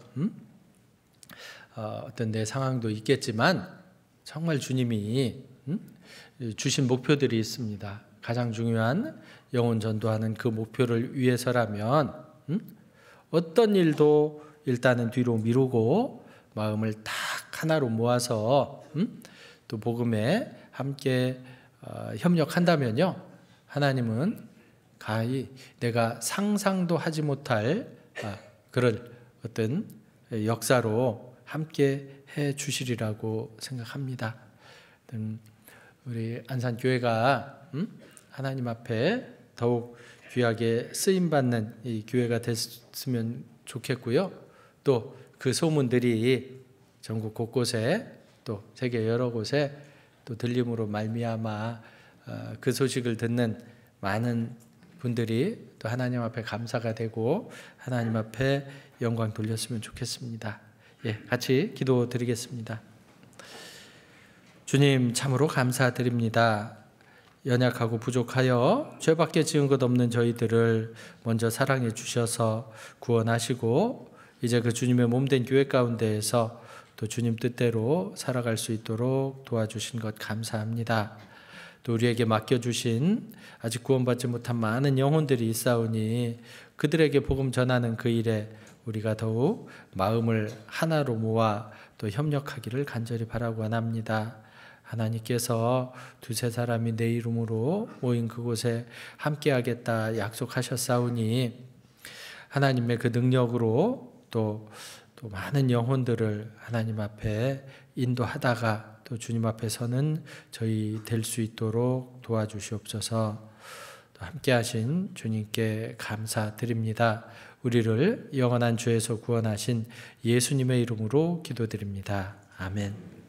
어떤 내 상황도 있겠지만 정말 주님이 주신 목표들이 있습니다. 가장 중요한 영혼 전도하는 그 목표를 위해서라면 어떤 일도 일단은 뒤로 미루고 마음을 딱 하나로 모아서 또 복음에 함께 협력한다면요, 하나님은 가히 내가 상상도 하지 못할 그런 어떤 역사로 함께 해 주시리라고 생각합니다. 우리 안산교회가 하나님 앞에 더욱 귀하게 쓰임받는 이 교회가 됐으면 좋겠고요. 또 그 소문들이 전국 곳곳에 또 세계 여러 곳에 또 들림으로 말미암아 그 소식을 듣는 많은 분들이 또 하나님 앞에 감사가 되고 하나님 앞에 영광 돌렸으면 좋겠습니다. 예, 같이 기도드리겠습니다. 주님, 참으로 감사드립니다. 연약하고 부족하여 죄밖에 지은 것 없는 저희들을 먼저 사랑해 주셔서 구원하시고 이제 그 주님의 몸된 교회 가운데에서 또 주님 뜻대로 살아갈 수 있도록 도와주신 것 감사합니다. 또 우리에게 맡겨주신 아직 구원받지 못한 많은 영혼들이 있사오니 그들에게 복음 전하는 그 일에 우리가 더욱 마음을 하나로 모아 또 협력하기를 간절히 바라고 원합니다. 하나님께서 두세 사람이 내 이름으로 모인 그곳에 함께하겠다 약속하셨사오니 하나님의 그 능력으로 또 많은 영혼들을 하나님 앞에 인도하다가 또 주님 앞에 서는 저희 될 수 있도록 도와주시옵소서. 또 함께 하신 주님께 감사드립니다. 우리를 영원한 죄에서 구원하신 예수님의 이름으로 기도드립니다. 아멘.